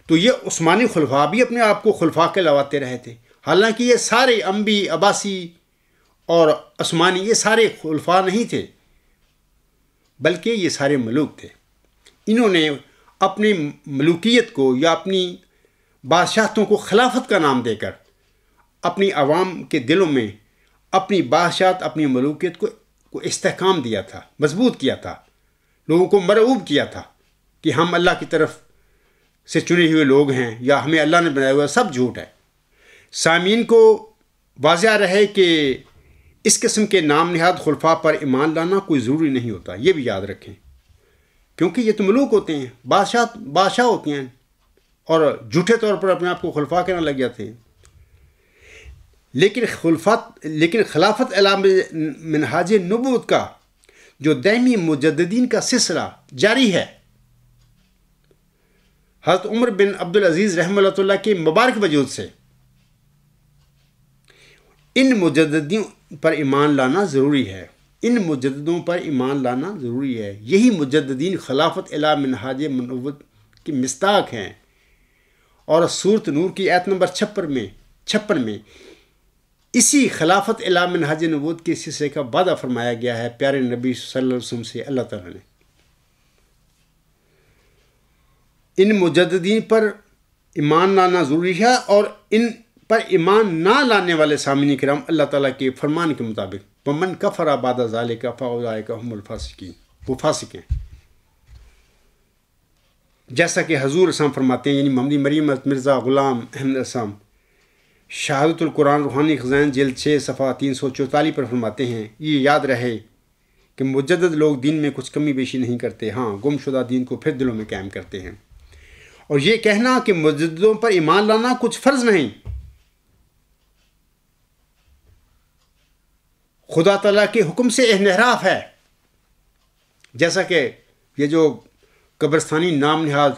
تو یہ عثمانی خلفاء بھی اپنے آپ کو خلفاء کہلواتے رہے تھے. حالانکہ یہ سارے اموی، عباسی اور عثمانی یہ سارے خلفاء نہیں تھے، بلکہ یہ سارے ملوک تھے. انہوں نے اپنی ملوکیت کو یا اپنی بادشاہتوں کو خلافت کا نام دے کر اپنی عوام کے دلوں میں اپنی بادشاہت، اپنی ملوکیت کو استحکام دیا تھا، مضبوط کیا تھا، لوگوں کو مرعوب کیا تھا کہ ہم اللہ کی طرف سے چنے ہوئے لوگ ہیں یا ہمیں اللہ نے بنایا ہوا. سب جھوٹ ہے. سامعین کو واضح رہے کہ اس قسم کے نام نہاد خلفاء پر ایمان لانا کوئی ضروری نہیں ہوتا، یہ بھی یاد رکھیں، کیونکہ یہ تو ملوک ہوتے ہیں، بادشاہ ہوتے ہیں، اور جھوٹے طور پر اپنے آپ کو خلفاء کہنے لگ جاتے ہیں. لیکن خلافت علی منہاج نبوت کا جو دائمی مجددین کا سلسلہ جاری ہے، حضرت عمر بن عبدالعزیز رحمہ اللہ کے مبارک وجود سے ان مجددین پر ایمان لانا ضروری ہے. ان مجددوں پر ایمان لانا ضروری ہے. یہی مجددین خلافت علی منہاج نبوت کی مصداق ہیں. اور سورۃ نور کی آیت نمبر 56 میں اسی خلافت علی منہاج نبوت کے سلسلے کا وعدہ فرمایا گیا ہے پیارے نبی صلی اللہ علیہ وسلم سے اللہ تعالیٰ نے. ان مجددین پر ایمان لانا ضروری ہے، اور ان پر ایمان نہ لانے والے سامعین کرام اللہ تعالیٰ کے فرمان کے مطابق وَمَنْ كَفَرَ بَعْدَ ذَلِكَ فَأُولَٰئِكَ هُمُ الْفَاسِقُونَ، وہ فاسق ہیں. جیسا کہ حضور اسلام فرماتے ہیں، یعنی محمدی مریم مرزا غلام احمد اسلام شہادت القرآن روحانی خزائن جلد 6 صفحہ 344 پر فرماتے ہیں، یہ یاد رہے کہ مجدد لوگ دین میں کچھ کمی بیشی نہیں کرتے، ہاں گم شدہ دین کو پھر دلوں میں قائم کرتے ہیں. اور یہ کہنا کہ مجددوں پر ایمان لانا کچھ فرض نہیں، خدا تعالیٰ کے حکم سے انحراف ہے. جیسا کہ یہ جو قبرستانی نام نہاد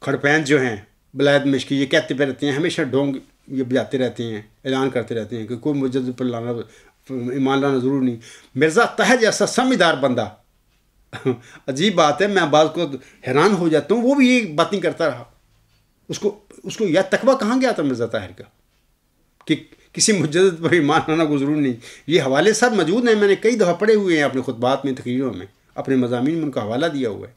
کھڑپین جو ہیں بلاد مشکی، یہ کہتے پہ رہتے ہیں، ہمیشہ ڈونگ یہ بجاتے رہتے ہیں، اعلان کرتے رہتے ہیں کہ کوئی مجدد پر ایمان لانا ضرور نہیں. مرزا طاہر جیسا سمجھدار بندہ، عجیب بات ہے، میں بعض کو حیران ہو جاتا ہوں، وہ بھی یہ باتیں کرتا رہا. اس کو یا تقویٰ کہاں گیا تھا مرزا طاہر کا؟ کہ کسی مجدد پر ایمان لانا کوئی ضروری نہیں. یہ حوالے سب موجود ہیں، میں نے کئی دفعہ پڑھے ہوئے ہیں اپنے خطبات میں، تقریروں میں، اپنے مضامین میں ان کا حوالہ دیا ہوا ہے.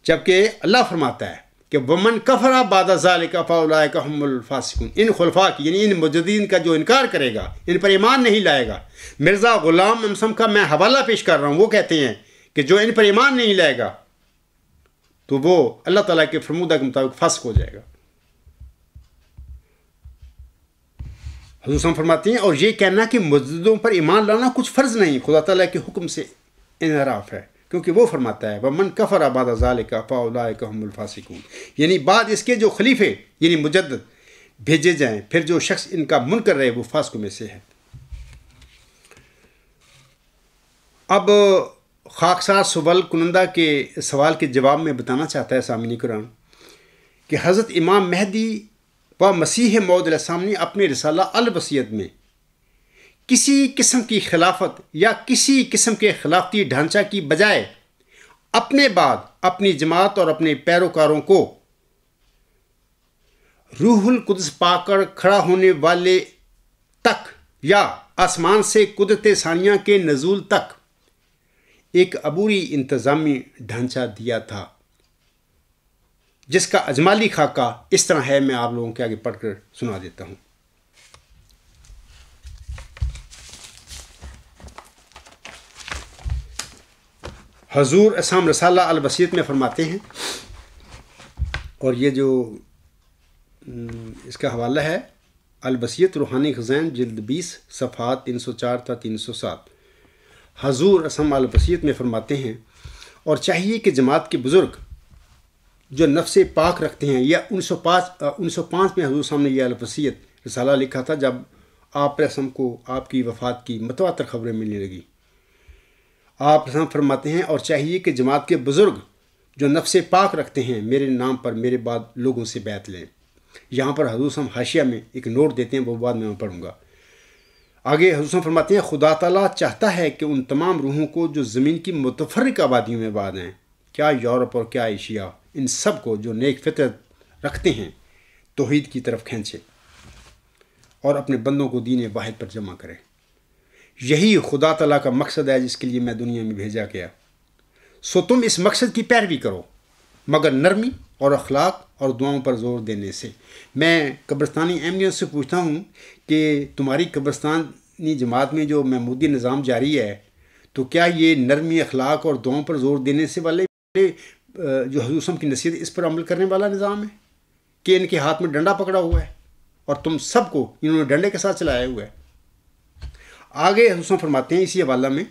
جبکہ اللہ فرماتا ہے کہ ومن کفر بعد ذلک فاولئک هم الفاسقون. ان خلفاء کی یعنی ان مجددین کا جو انکار کرے گا، ان پر ایمان نہیں لائے گا. مرزا غلام امسم کا میں حوالہ پیش کر رہا ہوں، وہ کہتے ہیں کہ جو ان پر ایمان نہیں لائے گا تو وہ اللہ تعالیٰ کے فرمودہ کے مطابق فاسق ہو جائے گا. حضور صلی اللہ علیہ وسلم فرماتے ہیں اور یہ کہنا کہ مجددوں پر ایمان لانا کچھ فرض نہیں، خدا تعالیٰ کے حکم سے انحراف ہے، کیونکہ وہ فرماتا ہے ومن کفر بعد ذلک فاولئک هم الفاسقون. یعنی بعد اس کے جو خلیفے یعنی مجدد بھیجے جائیں، پھر جو شخص ان کا منکر رہے وہ فاسقوں میں سے ہے. اب خاکسار سوال کنندہ کے سوال کے جواب میں بتانا چاہتا ہے سامعین کرام کہ حضرت امام مہدی و مسیح موعود علیہ السلام نے اپنے رسالہ الوصیت میں کسی قسم کی خلافت یا کسی قسم کے خلافتی ڈھانچہ کی بجائے اپنے بعد اپنی جماعت اور اپنے پیروکاروں کو روح القدس پا کر کھڑا ہونے والے تک یا آسمان سے قدرت ثانیہ کے نزول تک ایک عبوری انتظامی ڈھانچہ دیا تھا، جس کا اجمالی خاکہ اس طرح ہے. میں آپ لوگوں کے آگے پڑھ کر سنا دیتا ہوں. حضور اسام رسالہ الوصیت میں فرماتے ہیں، اور یہ جو اس کا حوالہ ہے الوصیت روحانی خزائن جلد 20 صفحات 304 تا 307. حضور اسام الوصیت میں فرماتے ہیں اور چاہیے کہ جماعت کے بزرگ جو نفس پاک رکھتے ہیں، یا 1905 میں حضور صاحب نے یہ الوصیت رسالہ لکھا تھا جب آپ رسم کو آپ کی وفات کی متواتر خبریں ملنے لگی. آپ رسم فرماتے ہیں اور چاہیے کہ جماعت کے بزرگ جو نفس پاک رکھتے ہیں میرے نام پر میرے بعد لوگوں سے بیعت لیں. یہاں پر حضور صاحب حاشیہ میں ایک نوٹ دیتے ہیں، وہ بعد میں پڑھوں گا. آگے حضور صاحب فرماتے ہیں خدا تعالیٰ چاہتا ہے کہ ان تمام روحوں کو جو زمین کی متفرق آبادیوں میں آباد ہیں، کیا یورپ اور کیا ایشیا، ان سب کو جو نیک فطرت رکھتے ہیں توحید کی طرف کھینچے اور اپنے بندوں کو دین واحد پر جمع کرے. یہی خدا تعالیٰ کا مقصد ہے جس کے لیے میں دنیا میں بھیجا گیا. سو تم اس مقصد کی پیروی کرو مگر نرمی اور اخلاق اور دعاؤں پر زور دینے سے. میں قبرستانی اہمیت سے پوچھتا ہوں کہ تمہاری قبرستانی جماعت میں جو محمودی نظام جاری ہے تو کیا یہ نرمی اخلاق اور دعاؤں پر زور دینے سے والے جو حضور صلی کی نصیحت اس پر عمل کرنے والا نظام ہے کہ ان کے ہاتھ میں ڈنڈا پکڑا ہوا ہے اور تم سب کو انہوں نے ڈنڈے کے ساتھ چلایا ہوا ہے. آگے حضور صلی فرماتے ہیں اسی حوالہ میں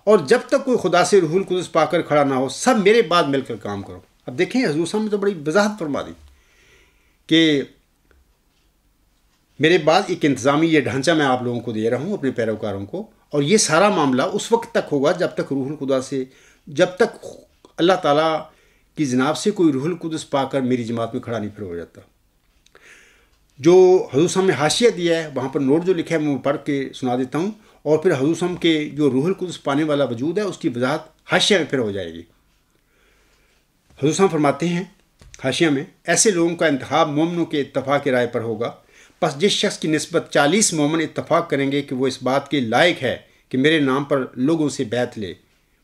اور جب تک کوئی خدا سے روح القدس پا کر کھڑا نہ ہو سب میرے بعد مل کر کام کرو. اب دیکھیں حضور صاحب نے تو بڑی وضاحت فرما دی کہ میرے بعد ایک انتظامی یہ ڈھانچہ میں آپ لوگوں کو دے رہا ہوں اپنے پیروکاروں کو، اور یہ سارا معاملہ اس وقت تک ہوگا جب تک روح القدس سے جب تک اللہ تعالیٰ کی جناب سے کوئی روح القدس پا کر میری جماعت میں کھڑا نہیں پھر ہو جاتا. جو حضور صاحب نے حاشیہ دیا ہے وہاں پر نوٹ جو لکھا ہے میں پڑھ کے سنا دیتا ہوں، اور پھر حضور صاحب کے جو روح القدس پانے والا وجود ہے اس کی وضاحت حاشیہ میں پھر ہو جائے گی. حضور صاحب فرماتے ہیں حاشیہ میں ایسے لوگوں کا انتخاب مومنوں کے اتفاق رائے پر ہوگا، پس جس شخص کی نسبت 40 مومن اتفاق کریں گے کہ وہ اس بات کے لائق ہے کہ میرے نام پر لوگوں سے بیعت لے،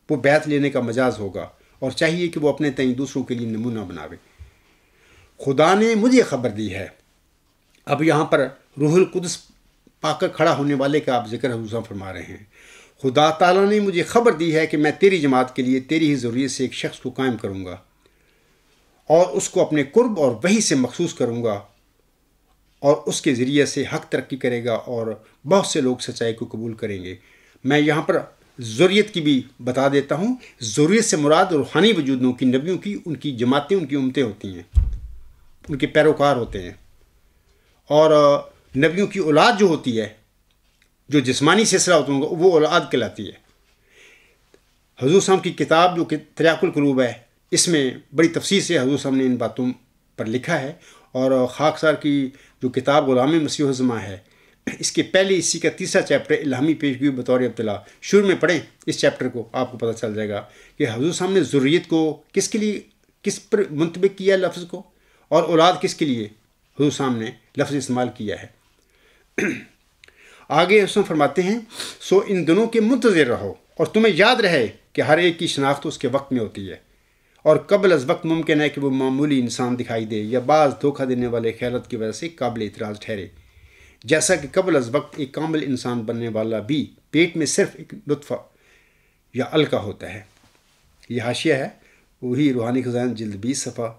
وہ بیعت لینے کا مجاز ہوگا اور چاہیے کہ وہ اپنے تئیں دوسروں کے لیے نمونہ بناوے. خدا نے مجھے خبر دی ہے. اب یہاں پر روح القدس پا کر کھڑا ہونے والے کا آپ ذکر حضور صاحب فرما رہے ہیں. خدا تعالیٰ نے مجھے خبر دی ہے کہ میں تیری جماعت کے لیے تیری ہی ضروریت سے ایک شخص کو قائم کروں گا اور اس کو اپنے قرب اور وحی سے مخصوص کروں گا اور اس کے ذریعے سے حق ترقی کرے گا اور بہت سے لوگ سچائی کو قبول کریں گے. میں یہاں پر ضروریت کی بھی بتا دیتا ہوں. ضروریت سے مراد روحانی وجودوں کی، نبیوں کی، ان کی جماعتیں، ان کی امتیں ہوتی ہیں، ان کے پیروکار ہوتے ہیں. اور نبیوں کی اولاد جو ہوتی ہے، جو جسمانی سلسلہ ہوتا ہے وہ اولاد کہلاتی ہے. حضور صاحب کی کتاب جو کہ تریاق القلوب ہے، اس میں بڑی تفصیل سے حضور صاحب نے ان باتوں پر لکھا ہے. اور خاکسار کی جو کتاب غلام مسیح الزماں ہے، اس کے پہلے اسی کا تیسرا چیپٹر الہامی پیشگوئی بطور ابتلا، شروع میں پڑھیں اس چیپٹر کو، آپ کو پتہ چل جائے گا کہ حضور صاحب نے ذریت کو کس کے لیے کس پر منطبق کیا لفظ کو، اور اولاد کس کے لیے حضور صاحب نے لفظ استعمال کیا ہے. آگے حسن فرماتے ہیں سو ان دنوں کے منتظر رہو اور تمہیں یاد رہے کہ ہر ایک کی شناخت اس کے وقت میں ہوتی ہے، اور قبل از وقت ممکن ہے کہ وہ معمولی انسان دکھائی دے یا بعض دھوکہ دینے والے خیالت کی وجہ سے قابل اعتراض ٹھہرے، جیسا کہ قبل از وقت ایک کامل انسان بننے والا بھی پیٹ میں صرف ایک نطفہ یا علقہ ہوتا ہے۔ یہ حاشیہ ہے وہی روحانی خزائن جلد 20 صفحہ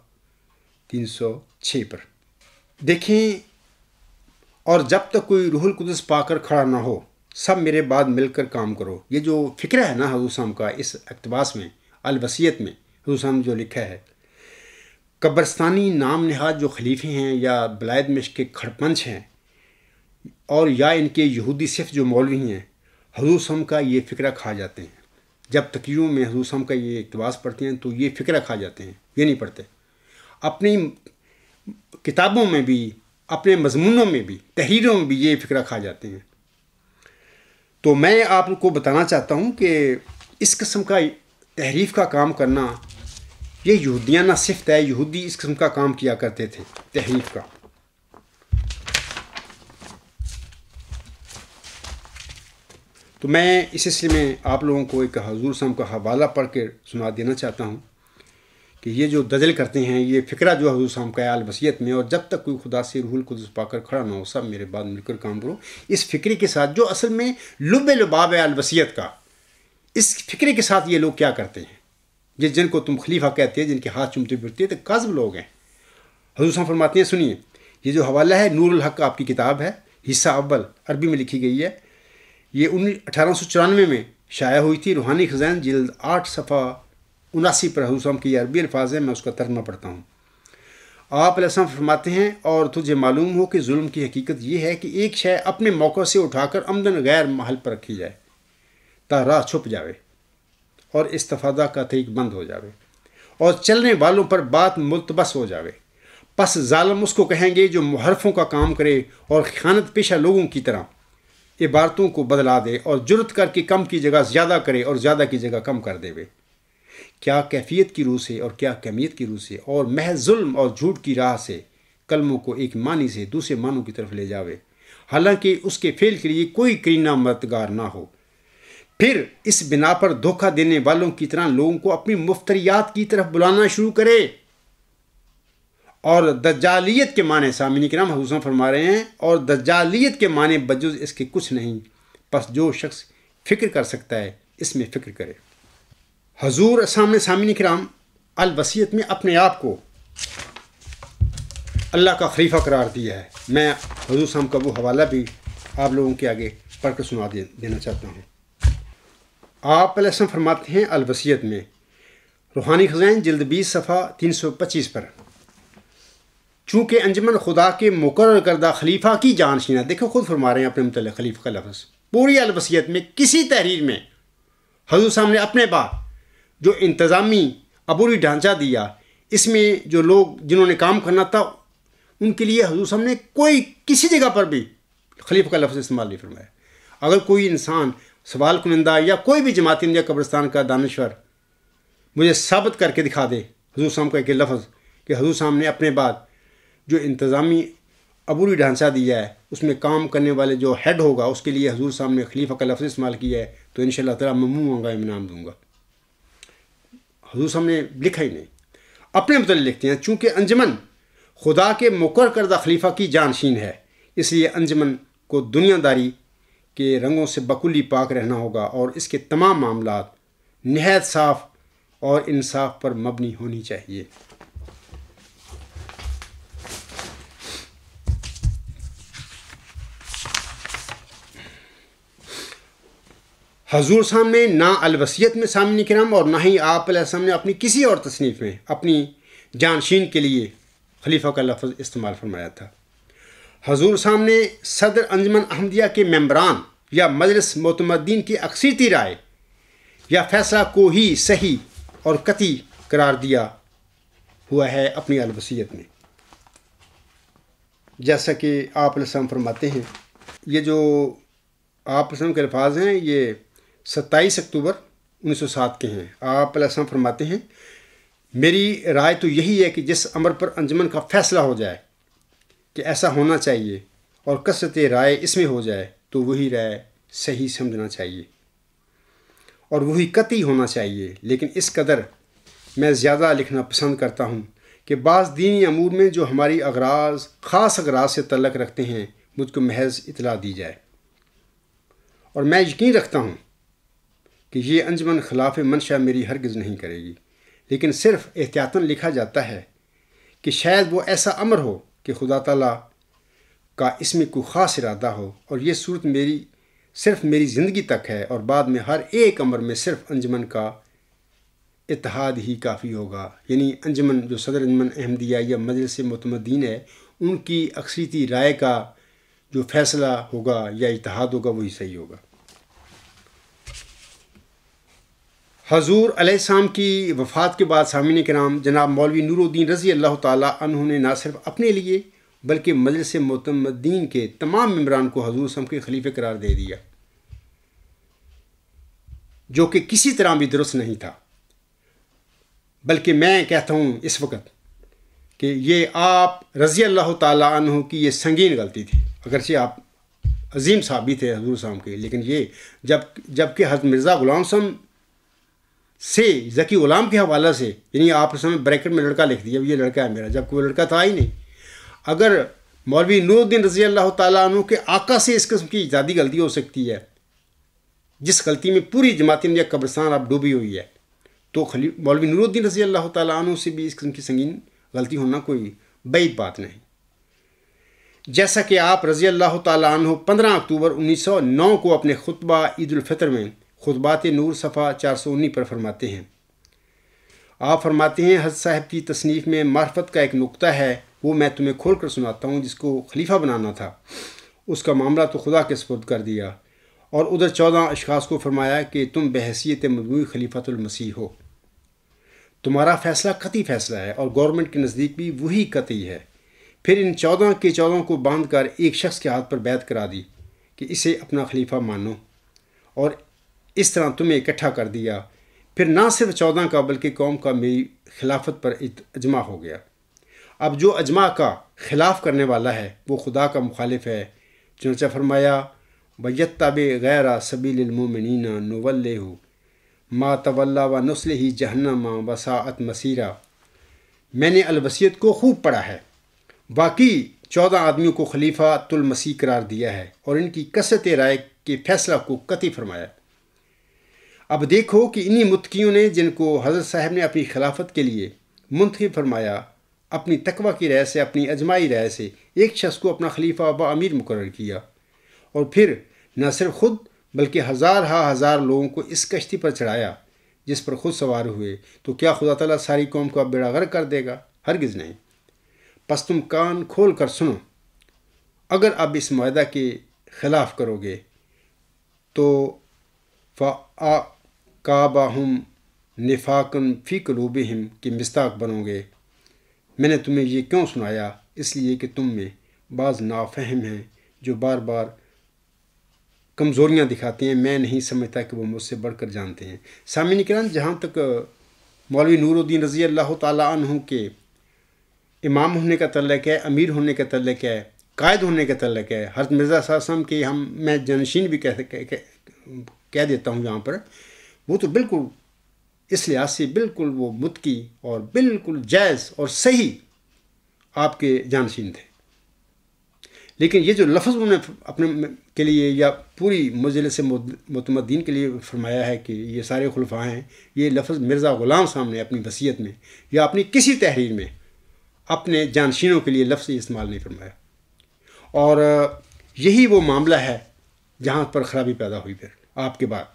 306 پر۔ دیکھیں، اور جب تک کوئی روح القدس پا کر کھڑا نہ ہو سب میرے بعد مل کر کام کرو۔ یہ جو فکرہ ہے نا حضور صاحب کا اس اقتباس میں الوصیت میں حضور صاحب نے جو لکھا ہے، قبرستانی نام نہاد جو خلیفے ہیں یا بلاد مشق کے کھڑپنچ ہیں اور یا ان کے یہودی صف جو مولوی ہیں، حضور صاحب کا یہ فکرہ کھا جاتے ہیں۔ جب تقریروں میں حضور صاحب کا یہ اقتباس پڑھتے ہیں تو یہ فکرہ کھا جاتے ہیں، یہ نہیں پڑھتے۔ اپنی کتابوں میں بھی، اپنے مضمونوں میں بھی، تحریروں میں بھی یہ فکرہ کھا جاتے ہیں۔ تو میں آپ کو بتانا چاہتا ہوں کہ اس قسم کا تحریف کا کام کرنا یہ یہودیانہ صفت ہے۔ یہودی اس قسم کا کام کیا کرتے تھے، تحریف کا۔ تو میں اس سلسلے میں آپ لوگوں کو ایک حضور صاحب کا حوالہ پڑھ کے سنا دینا چاہتا ہوں کہ یہ جو دجل کرتے ہیں، یہ فکرہ جو حضور صاحب کا ہے الوصیت میں، اور جب تک کوئی خدا سے روح القدس پا کر کھڑا نہ ہو سب میرے بعد مل کر کام کرو، اس فکرے کے ساتھ جو اصل میں لب لباب ہے الوصیت کا، اس فکرے کے ساتھ یہ لوگ کیا کرتے ہیں، جن کو تم خلیفہ کہتے ہیں، جن کے ہاتھ چومتے پھرتے تو کاذب لوگ ہیں۔ حضور صاحب فرماتے ہیں، سنیے، یہ جو حوالہ ہے نور الحق آپ کی کتاب ہے، حصہ اول عربی میں لکھی گئی ہے، یہ 1894 میں شائع ہوئی تھی۔ روحانی خزائن جلد 8 صفحہ 79 پر حضور صاحب کی یہ عربی الفاظ ہیں، میں اس کا ترجمہ پڑھتا ہوں۔ آپ علیہ السلام فرماتے ہیں، اور تجھے معلوم ہو کہ ظلم کی حقیقت یہ ہے کہ ایک شے اپنے موقع سے اٹھا کر عمدن غیر محل پر رکھی جائے تا راہ چھپ جاوے اور استفادہ کا طریق بند ہو جاوے اور چلنے والوں پر بات ملتبس ہو جاوے، پس ظالم اس کو کہیں گے جو محرفوں کا کام کرے اور خیانت پیشہ لوگوں کی طرح عبارتوں کو بدلا دے اور جرت کر کے کم کی جگہ زیادہ کرے اور زیادہ کی جگہ کم کر دے۔ کیا کیفیت کی روح سے اور کیا کمیت کی روح سے، اور محض ظلم اور جھوٹ کی راہ سے کلموں کو ایک معنی سے دوسرے معنوں کی طرف لے جاوے، حالانکہ اس کے فعل کے لیے کوئی کرینہ مددگار نہ ہو۔ پھر اس بنا پر دھوکہ دینے والوں کی طرح لوگوں کو اپنی مفتریات کی طرف بلانا شروع کرے۔ اور دجالیت کے معنی، سامعین کرام حضور فرما رہے ہیں، اور دجالیت کے معنی بجز اس کے کچھ نہیں، پس جو شخص فکر کر سکتا ہے اس میں فکر کرے۔ حضور سامعین کرام الوصیت میں اپنے آپ کو اللہ کا خلیفہ قرار دیا ہے۔ میں حضور صاحب کا وہ حوالہ بھی آپ لوگوں کے آگے پڑھ کر سنا دینا چاہتا ہوں۔ آپ علیہ السلام فرماتے ہیں الوصیت میں، روحانی خزائن جلد 20 صفحہ 325 پر، چونکہ انجمن خدا کے مقرر کردہ خلیفہ کی جانشین ہے۔ دیکھو خود فرما رہے ہیں اپنے متعلق خلیفہ کا لفظ پوری الوصیت میں، کسی تحریر میں حضور صاحب نے اپنے بعد جو انتظامی عبوری ڈھانچہ دیا، اس میں جو لوگ جنہوں نے کام کرنا تھا ان کے لیے حضور صاحب نے کوئی کسی جگہ پر بھی خلیفہ کا لفظ استعمال نہیں فرمایا۔ اگر کوئی انسان سوال کنندہ یا کوئی بھی جماعتی یا قبرستان کا دانشور مجھے ثابت کر کے دکھا دے حضور صاحب کا ایک لفظ کہ حضور صاحب نے اپنے بعد جو انتظامی عبوری ڈھانچہ دیا ہے اس میں کام کرنے والے جو ہیڈ ہوگا اس کے لیے حضور صاحب نے خلیفہ کا لفظ استعمال کیا ہے، تو انشاءاللہ تعالیٰ میں منہ مانگا انعام دوں گا۔ حضور صاحب نے لکھا ہی نہیں، اپنے متعلق لکھتے ہیں، چونکہ انجمن خدا کے مقرر کردہ خلیفہ کی جانشین ہے، اس لیے انجمن کو دنیا داری کے رنگوں سے بکلی پاک رہنا ہوگا اور اس کے تمام معاملات نہایت صاف اور انصاف پر مبنی ہونی چاہیے۔ حضور صاحب نے نہ الوصیت میں سامعین کرام اور نہ ہی آپ علیہ السلام نے اپنی کسی اور تصنیف میں اپنی جانشین کے لیے خلیفہ کا لفظ استعمال فرمایا تھا۔ حضور صاحب نے صدر انجمن احمدیہ کے ممبران یا مجلس معتمدین کی اکثریتی رائے یا فیصلہ کو ہی صحیح اور قطعی قرار دیا ہوا ہے اپنی الوصیت میں، جیسا کہ آپ علیہ السلام فرماتے ہیں۔ یہ جو آپ علیہ السلام کے الفاظ ہیں یہ 27 اکتوبر 1907 کے ہیں۔ آپ علیہ السلام فرماتے ہیں، میری رائے تو یہی ہے کہ جس امر پر انجمن کا فیصلہ ہو جائے کہ ایسا ہونا چاہیے اور کثرت رائے اس میں ہو جائے تو وہی رائے صحیح سمجھنا چاہیے اور وہی قطعی ہونا چاہیے۔ لیکن اس قدر میں زیادہ لکھنا پسند کرتا ہوں کہ بعض دینی امور میں جو ہماری خاص اغراض سے تعلق رکھتے ہیں مجھ کو محض اطلاع دی جائے، اور میں یقین رکھتا ہوں کہ یہ انجمن خلاف منشا میری ہرگز نہیں کرے گی، لیکن صرف احتیاطاً لکھا جاتا ہے کہ شاید وہ ایسا امر ہو کہ خدا تعالیٰ کا اس میں کوئی خاص ارادہ ہو، اور یہ صورت صرف میری زندگی تک ہے، اور بعد میں ہر ایک امر میں صرف انجمن کا اتحاد ہی کافی ہوگا۔ یعنی انجمن جو صدر انجمن احمدیہ یا مجلس معتمدین ہے، ان کی اکثریتی رائے کا جو فیصلہ ہوگا یا اتحاد ہوگا وہی صحیح ہوگا۔ حضور علیہ السلام کی وفات کے بعد سامعین کرام جناب مولوی نور الدین رضی اللہ تعالیٰ عنہ نے نہ صرف اپنے لیے بلکہ مجلس معتمدین کے تمام ممبران کو حضور صلی اللہ علیہ وسلم کے خلیفہ قرار دے دیا، جو کہ کسی طرح بھی درست نہیں تھا، بلکہ میں کہتا ہوں اس وقت کہ یہ آپ رضی اللہ تعالیٰ عنہ کی یہ سنگین غلطی تھی۔ اگرچہ آپ عظیم صحابی تھے حضور صلی اللہ علیہ وسلم کے، لیکن یہ جب کہ حضرت مرزا غلام صاحب سے ذکی غلام کے حوالہ سے، یعنی آپ نے بریکٹ میں لڑکا لکھ دیا، یہ لڑکا ہے میرا، جبکہ وہ لڑکا تھا ہی نہیں۔ اگر مولوی نور الدین رضی اللہ تعالیٰ عنہ کے آقا سے اس قسم کی ایجادی غلطی ہو سکتی ہے، جس غلطی میں پوری جماعت احمدیہ قبرستان اب ڈوبی ہوئی ہے، تو مولوی نور الدین رضی اللہ تعالیٰ عنہ سے بھی اس قسم کی سنگین غلطی ہونا کوئی بعید بات نہیں۔ جیسا کہ آپ رضی اللہ تعالیٰ عنہ 15 اکتوبر 1909 کو اپنے خطبہ عید الفطر میں خطبات نور صفحہ 419 پر فرماتے ہیں۔ آپ فرماتے ہیں حضرت صاحب کی تصنیف میں معرفت کا ایک نقطہ ہے، وہ میں تمہیں کھول کر سناتا ہوں۔ جس کو خلیفہ بنانا تھا اس کا معاملہ تو خدا کے سپرد کر دیا، اور ادھر 14 اشخاص کو فرمایا کہ تم بحیثیت مجموعی خلیفۃ المسیح ہو، تمہارا فیصلہ قطعی فیصلہ ہے، اور گورنمنٹ کے نزدیک بھی وہی قطعی ہے۔ پھر ان 14 کے 14 کو باندھ کر ایک شخص کے ہاتھ پر بیعت کرا دی کہ اسے اپنا خلیفہ مانو، اور اس طرح تمہیں اکٹھا کر دیا۔ پھر نہ صرف 14 کا بلکہ قوم کا میری خلافت پر اجماع ہو گیا۔ اب جو اجماع کا خلاف کرنے والا ہے وہ خدا کا مخالف ہے، چنانچہ فرمایا وَيَتَّبِعْ غَيْرَ سَبِيلِ الْمُؤْمِنِينَ نُوَلِّهُ مَا تَوَلَّىٰ وَنُصْلِهِ جَهَنَّمَ وَسَاءَتْ مَصِيرًا۔ میں نے الوصیت کو خوب پڑھا ہے، باقی 14 آدمیوں کو خلیفۃ المسیح قرار دیا ہے، اور ان کی کثرت رائے کے فیصلہ کو قطعی فرمایا۔ اب دیکھو کہ انہی متقیوں نے جن کو حضرت صاحب نے اپنی خلافت کے لیے منتخب فرمایا، اپنی تقوی کی رائے سے، اپنی اجماعی رائے سے ایک شخص کو اپنا خلیفہ و امیر مقرر کیا، اور پھر نہ صرف خود بلکہ ہزار لوگوں کو اس کشتی پر چڑھایا جس پر خود سوار ہوئے، تو کیا خدا تعالیٰ ساری قوم کا بیڑا غرق کر دے گا؟ ہرگز نہیں۔ پس تم کان کھول کر سنو، اگر اب اس معاہدہ کے خلاف کرو گے تو فَأَعْقَابَهُمْ نِفَاقًا فِي قُلُوبِهِمْ کی مصداق بنو گے۔ میں نے تمہیں یہ کیوں سنایا؟ اس لیے کہ تم میں بعض نافہم ہیں جو بار بار کمزوریاں دکھاتے ہیں، میں نہیں سمجھتا کہ وہ مجھ سے بڑھ کر جانتے ہیں۔ سامعین کرام، جہاں تک مولوی نور الدین رضی اللہ تعالیٰ عنہ کے امام ہونے کا تعلق ہے، امیر ہونے کا تعلق ہے، قائد ہونے کا تعلق ہے، حضرت مرزا صلی اللہ علیہ وسلم کے میں جانشین بھی کہہ دیتا ہوں یہاں پر، وہ تو بالکل اس لحاظ سے بالکل وہ متقی اور بالکل جائز اور صحیح آپ کے جانشین تھے۔ لیکن یہ جو لفظ انہوں نے اپنے کے لیے یا پوری مجلس معتمدین کے لیے فرمایا ہے کہ یہ سارے خلفاء ہیں، یہ لفظ مرزا غلام صاحب نے اپنی وصیت میں یا اپنی کسی تحریر میں اپنے جانشینوں کے لیے لفظ استعمال نہیں فرمایا، اور یہی وہ معاملہ ہے جہاں پر خرابی پیدا ہوئی پھر آپ کے بعد۔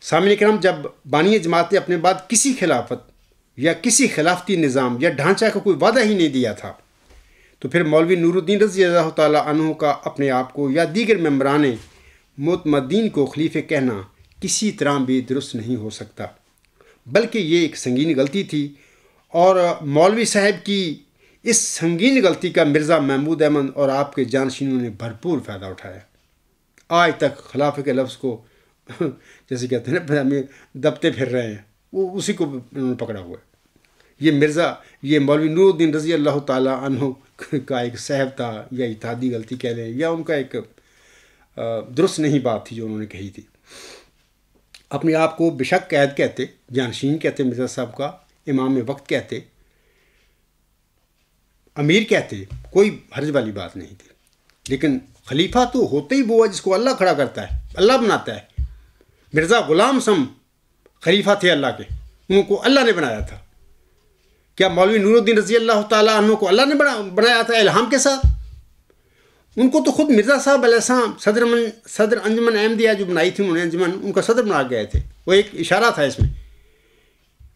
سامعین کرام، جب بانی جماعت نے اپنے بعد کسی خلافت یا کسی خلافتی نظام یا ڈھانچہ کا کوئی وعدہ ہی نہیں دیا تھا، تو پھر مولوی نور الدین رضی اللہ تعالیٰ عنہ کا اپنے آپ کو یا دیگر ممبران معتمدین کو خلیفہ کہنا کسی طرح بھی درست نہیں ہو سکتا، بلکہ یہ ایک سنگین غلطی تھی، اور مولوی صاحب کی اس سنگین غلطی کا مرزا محمود احمد اور آپ کے جانشینوں نے بھرپور فائدہ اٹھایا۔ آج تک خلافہ کے لفظ کو جیسے کہتے ہیں نا دبتے پھر رہے ہیں، وہ اسی کو انہوں نے پکڑا ہوا ہے۔ یہ مولوی نور الدین رضی اللہ تعالیٰ عنہ کا ایک صاحب تھا، یا اتحادی غلطی کہہ لیں، یا ان کا ایک درست نہیں بات تھی جو انہوں نے کہی تھی. اپنے آپ کو بے شک قائد کہتے، جانشین کہتے، مرزا صاحب کا امام وقت کہتے، امیر کہتے، کوئی حرج والی بات نہیں تھی. لیکن خلیفہ تو ہوتا ہی وہ ہے جس کو اللہ کھڑا کرتا ہے، اللہ بناتا ہے. مرزا غلام سم خلیفہ تھے اللہ کے، ان کو اللہ نے بنایا تھا. کیا مولوی نور الدین رضی اللہ تعالیٰ عنہ کو اللہ نے بنایا تھا الہام کے ساتھ؟ ان کو تو خود مرزا صاحب علیہ السلام صدر انجمن احمدیہ جو بنائی تھی انہوں نے انجمن، ان کا صدر بنا گئے تھے. وہ ایک اشارہ تھا اس میں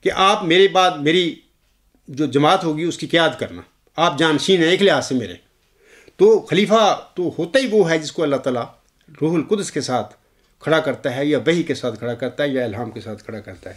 کہ آپ میرے بعد میری جو جماعت ہوگی اس کی قیادت کرنا، آپ جانشین ہیں ایک لحاظ سے میرے. تو خلیفہ تو ہوتا ہی وہ ہے جس کو اللہ تعالیٰ روح القدس کے ساتھ کھڑا کرتا ہے، یا وحی کے ساتھ کھڑا کرتا ہے، یا الہام کے ساتھ کھڑا کرتا ہے.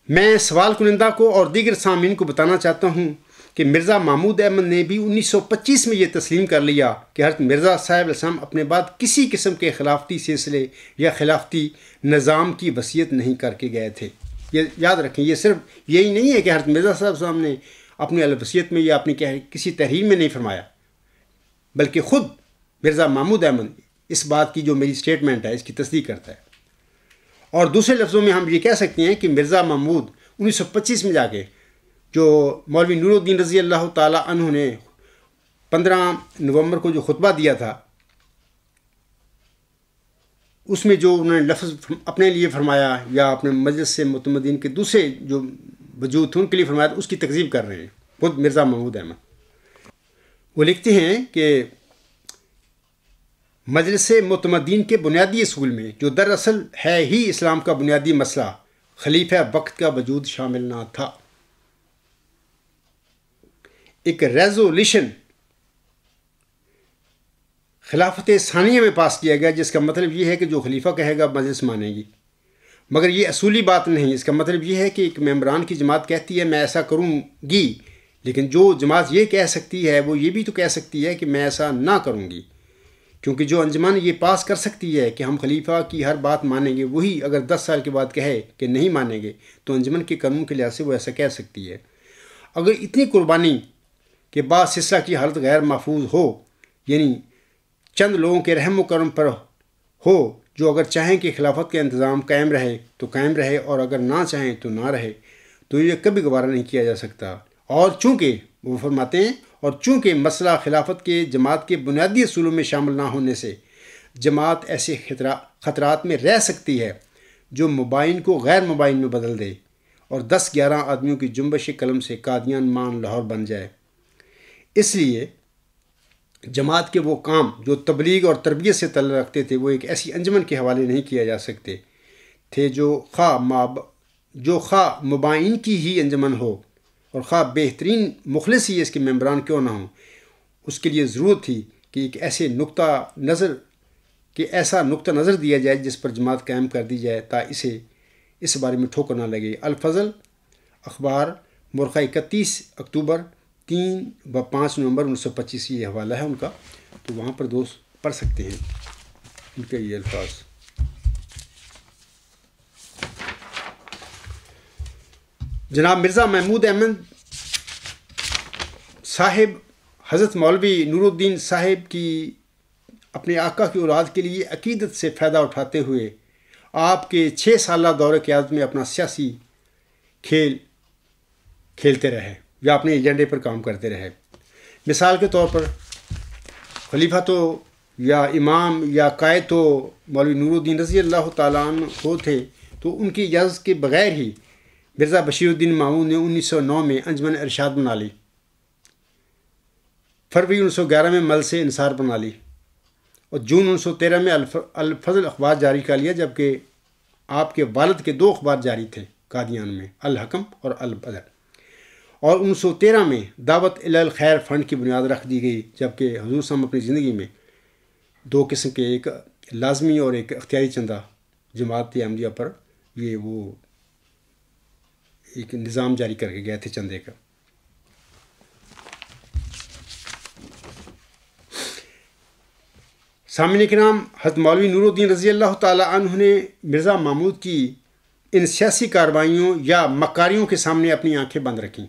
میں سوال کنندہ کو اور دیگر سامعین کو بتانا چاہتا ہوں کہ مرزا محمود احمد نے بھی 1925 میں یہ تسلیم کر لیا کہ حضرت مرزا صاحب علیہ السلام اپنے بعد کسی قسم کے خلافتی سلسلے یا خلافتی نظام کی وصیت نہیں کر کے گئے تھے. یہ یاد رکھیں، یہ صرف یہی نہیں ہے کہ حضرت مرزا صاحب علیہ السلام نے اپنی الوصیت میں یا اپنی کسی تحریر میں نہیں فرمایا، بلکہ خود مرزا محمود احمد اس بات کی جو میری سٹیٹمنٹ ہے اس کی تصدیق کرتا ہے. اور دوسرے لفظوں میں ہم یہ کہہ سکتے ہیں کہ مرزا محمود 1925 میں جا کے جو مولوی نور الدین رضی اللہ تعالیٰ عنہ نے 15 نومبر کو جو خطبہ دیا تھا، اس میں جو انہوں نے لفظ اپنے لیے فرمایا یا اپنے مجلس سے متمدین کے دوسرے جو وجود تھے ان کے لیے فرمایا، اس کی تکذیب کر رہے ہیں خود مرزا محمود احمد. وہ لکھتے ہیں کہ مجلس متمدین کے بنیادی اصول میں جو دراصل ہے ہی اسلام کا بنیادی مسئلہ، خلیفہ وقت کا وجود شامل نہ تھا. ایک ریزولوشن خلافت ثانیہ میں پاس کیا گیا جس کا مطلب یہ ہے کہ جو خلیفہ کہے گا مجلس مانے گی، مگر یہ اصولی بات نہیں. اس کا مطلب یہ ہے کہ ایک ممبران کی جماعت کہتی ہے میں ایسا کروں گی، لیکن جو جماعت یہ کہہ سکتی ہے وہ یہ بھی تو کہہ سکتی ہے کہ میں ایسا نہ کروں گی. کیونکہ جو انجمن یہ پاس کر سکتی ہے کہ ہم خلیفہ کی ہر بات مانیں گے، وہی اگر 10 سال کے بعد کہے کہ نہیں مانیں گے تو انجمن کے قانون کے لحاظ سے وہ ایسا کہہ سکتی ہے. اگر اتنی قربانی کے بعد سلسلہ کی حالت غیر محفوظ ہو، یعنی چند لوگوں کے رحم و کرم پر ہو جو اگر چاہیں کہ خلافت کا انتظام قائم رہے تو قائم رہے، اور اگر نہ چاہیں تو نہ رہے، تو یہ کبھی گوارا نہیں کیا جا سکتا. اور چونکہ وہ فرماتے ہیں اور چونکہ مسئلہ خلافت کے جماعت کے بنیادی اصولوں میں شامل نہ ہونے سے جماعت ایسے خطرات میں رہ سکتی ہے جو مبائن کو غیر مبائن میں بدل دے اور 10-11 آدمیوں کی جنبش قلم سے قادیان مان لاہور بن جائے. اس لیے جماعت کے وہ کام جو تبلیغ اور تربیت سے تعلق رکھتے تھے وہ ایک ایسی انجمن کے حوالے نہیں کیا جا سکتے تھے جو خواہ مبائن کی ہی انجمن ہو اور خواہ بہترین مخلص ہی اس کے ممبران کیوں نہ ہوں. اس کے لیے ضرورت تھی کہ ایک ایسا نقطہ نظر دیا جائے جس پر جماعت قائم کر دی جائے تا اسے اس بارے میں ٹھوکر نہ لگے. الفضل اخبار مرخہ 31 اکتوبر 3 و 5 نومبر 1925 یہ حوالہ ہے ان کا، تو وہاں پر دوست پڑھ سکتے ہیں ان کے یہ الفاظ. جناب مرزا محمود احمد صاحب حضرت مولوی نور الدین صاحب کی اپنے آقا کی اولاد کے لیے عقیدت سے فائدہ اٹھاتے ہوئے آپ کے 6 سالہ دور قیادت میں اپنا سیاسی کھیل کھیلتے رہے یا اپنے ایجنڈے پر کام کرتے رہے. مثال کے طور پر خلیفہ تو یا امام یا قائد تو مولوی نور الدین رضی اللہ تعالیٰ عنہ تھے، تو ان کی اجازت کے بغیر ہی مرزا بشیر الدین مامون نے 1909 میں انجمن ارشاد بنا لی، فروری 1911 میں مل سے انصار بنا لی، اور جون 1913 میں الفضل اخبار جاری کر لیا، جبکہ آپ کے والد کے 2 اخبار جاری تھے قادیان میں، الحکم اور البدر. اور 1913 میں دعوت الخیر فنڈ کی بنیاد رکھ دی گئی، جبکہ حضور صاحب اپنی زندگی میں 2 قسم کے، ایک لازمی اور ایک اختیاری چندہ جماعت احمدیہ پر وہ ایک نظام جاری کر کے گئے تھے چندے کا. سامعین کرام، حضرت مولوی نور الدین رضی اللہ تعالیٰ عنہ نے مرزا محمود کی ان سیاسی کارروائیوں یا مکاریوں کے سامنے اپنی آنکھیں بند رکھیں،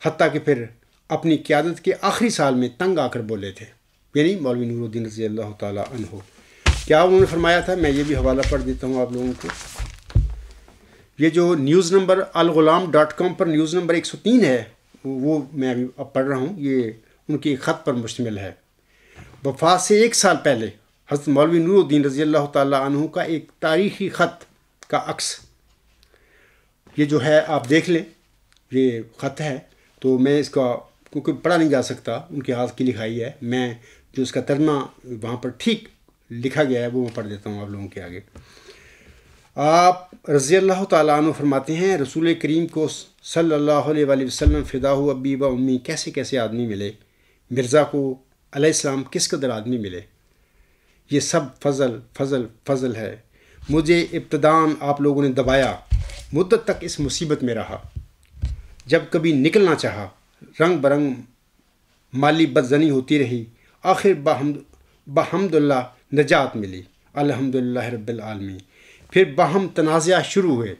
حتیٰ کہ پھر اپنی قیادت کے آخری سال میں تنگ آ کر بولے تھے، یعنی مولوی نور الدین رضی اللہ تعالیٰ عنہ۔ کیا انہوں نے فرمایا تھا؟ میں یہ بھی حوالہ پڑھ دیتا ہوں آپ لوگوں کو۔ یہ جو نیوز نمبر الغلام.com پر نیوز نمبر 103 ہے، وہ میں ابھی اب پڑھ رہا ہوں، یہ ان کی خط پر مشتمل ہے۔ وفات سے 1 سال پہلے حضرت مولوی نور الدین رضی اللہ تعالیٰ عنہ کا ایک تاریخی خط کا عکس، یہ جو ہے آپ دیکھ لیں، یہ خط ہے۔ تو میں اس کا کیونکہ پڑھا نہیں جا سکتا، ان کے ہاتھ کی لکھائی ہے، میں جو اس کا ترجمہ وہاں پر ٹھیک لکھا گیا ہے وہ میں پڑھ دیتا ہوں آپ لوگوں کے آگے۔ آپ رضی اللہ تعالیٰ عنہ فرماتے ہیں، رسول کریم کو صلی اللہ علیہ وآلہ وسلم فدا ہو ابی و امی کیسے کیسے آدمی ملے، مرزا کو علیہ السلام کس قدر آدمی ملے، یہ سب فضل فضل فضل ہے۔ مجھے ابتداً آپ لوگوں نے دبایا، مدت تک اس مصیبت میں رہا، جب کبھی نکلنا چاہا رنگ برنگ مالی بدزنی ہوتی رہی، آخر بحمد اللہ نجات ملی، الحمدللہ رب العالمین۔ پھر باہم تنازعہ شروع ہوئے،